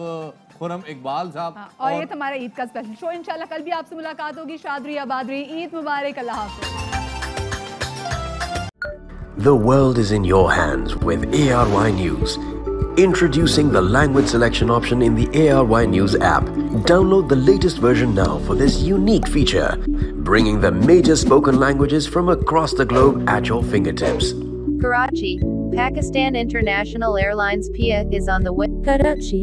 खुर्रम इकबाल साहब और ये था हमारा ईद का स्पेशल शो। इंशाल्लाह कल भी आपसे मुलाकात होगी। शाद रही, आबाद रही, ईद मुबारक, अल्लाह हाफ़िज़। The world is in your hands with ARY News. Introducing the language selection option in the ARY News app. Download the latest version now for this unique feature, bringing the major spoken languages from across the globe at your fingertips. Karachi, Pakistan International Airlines PIA is on the way. Karachi,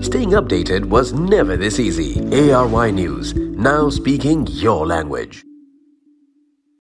Staying updated was never this easy. ARY News, now speaking your language.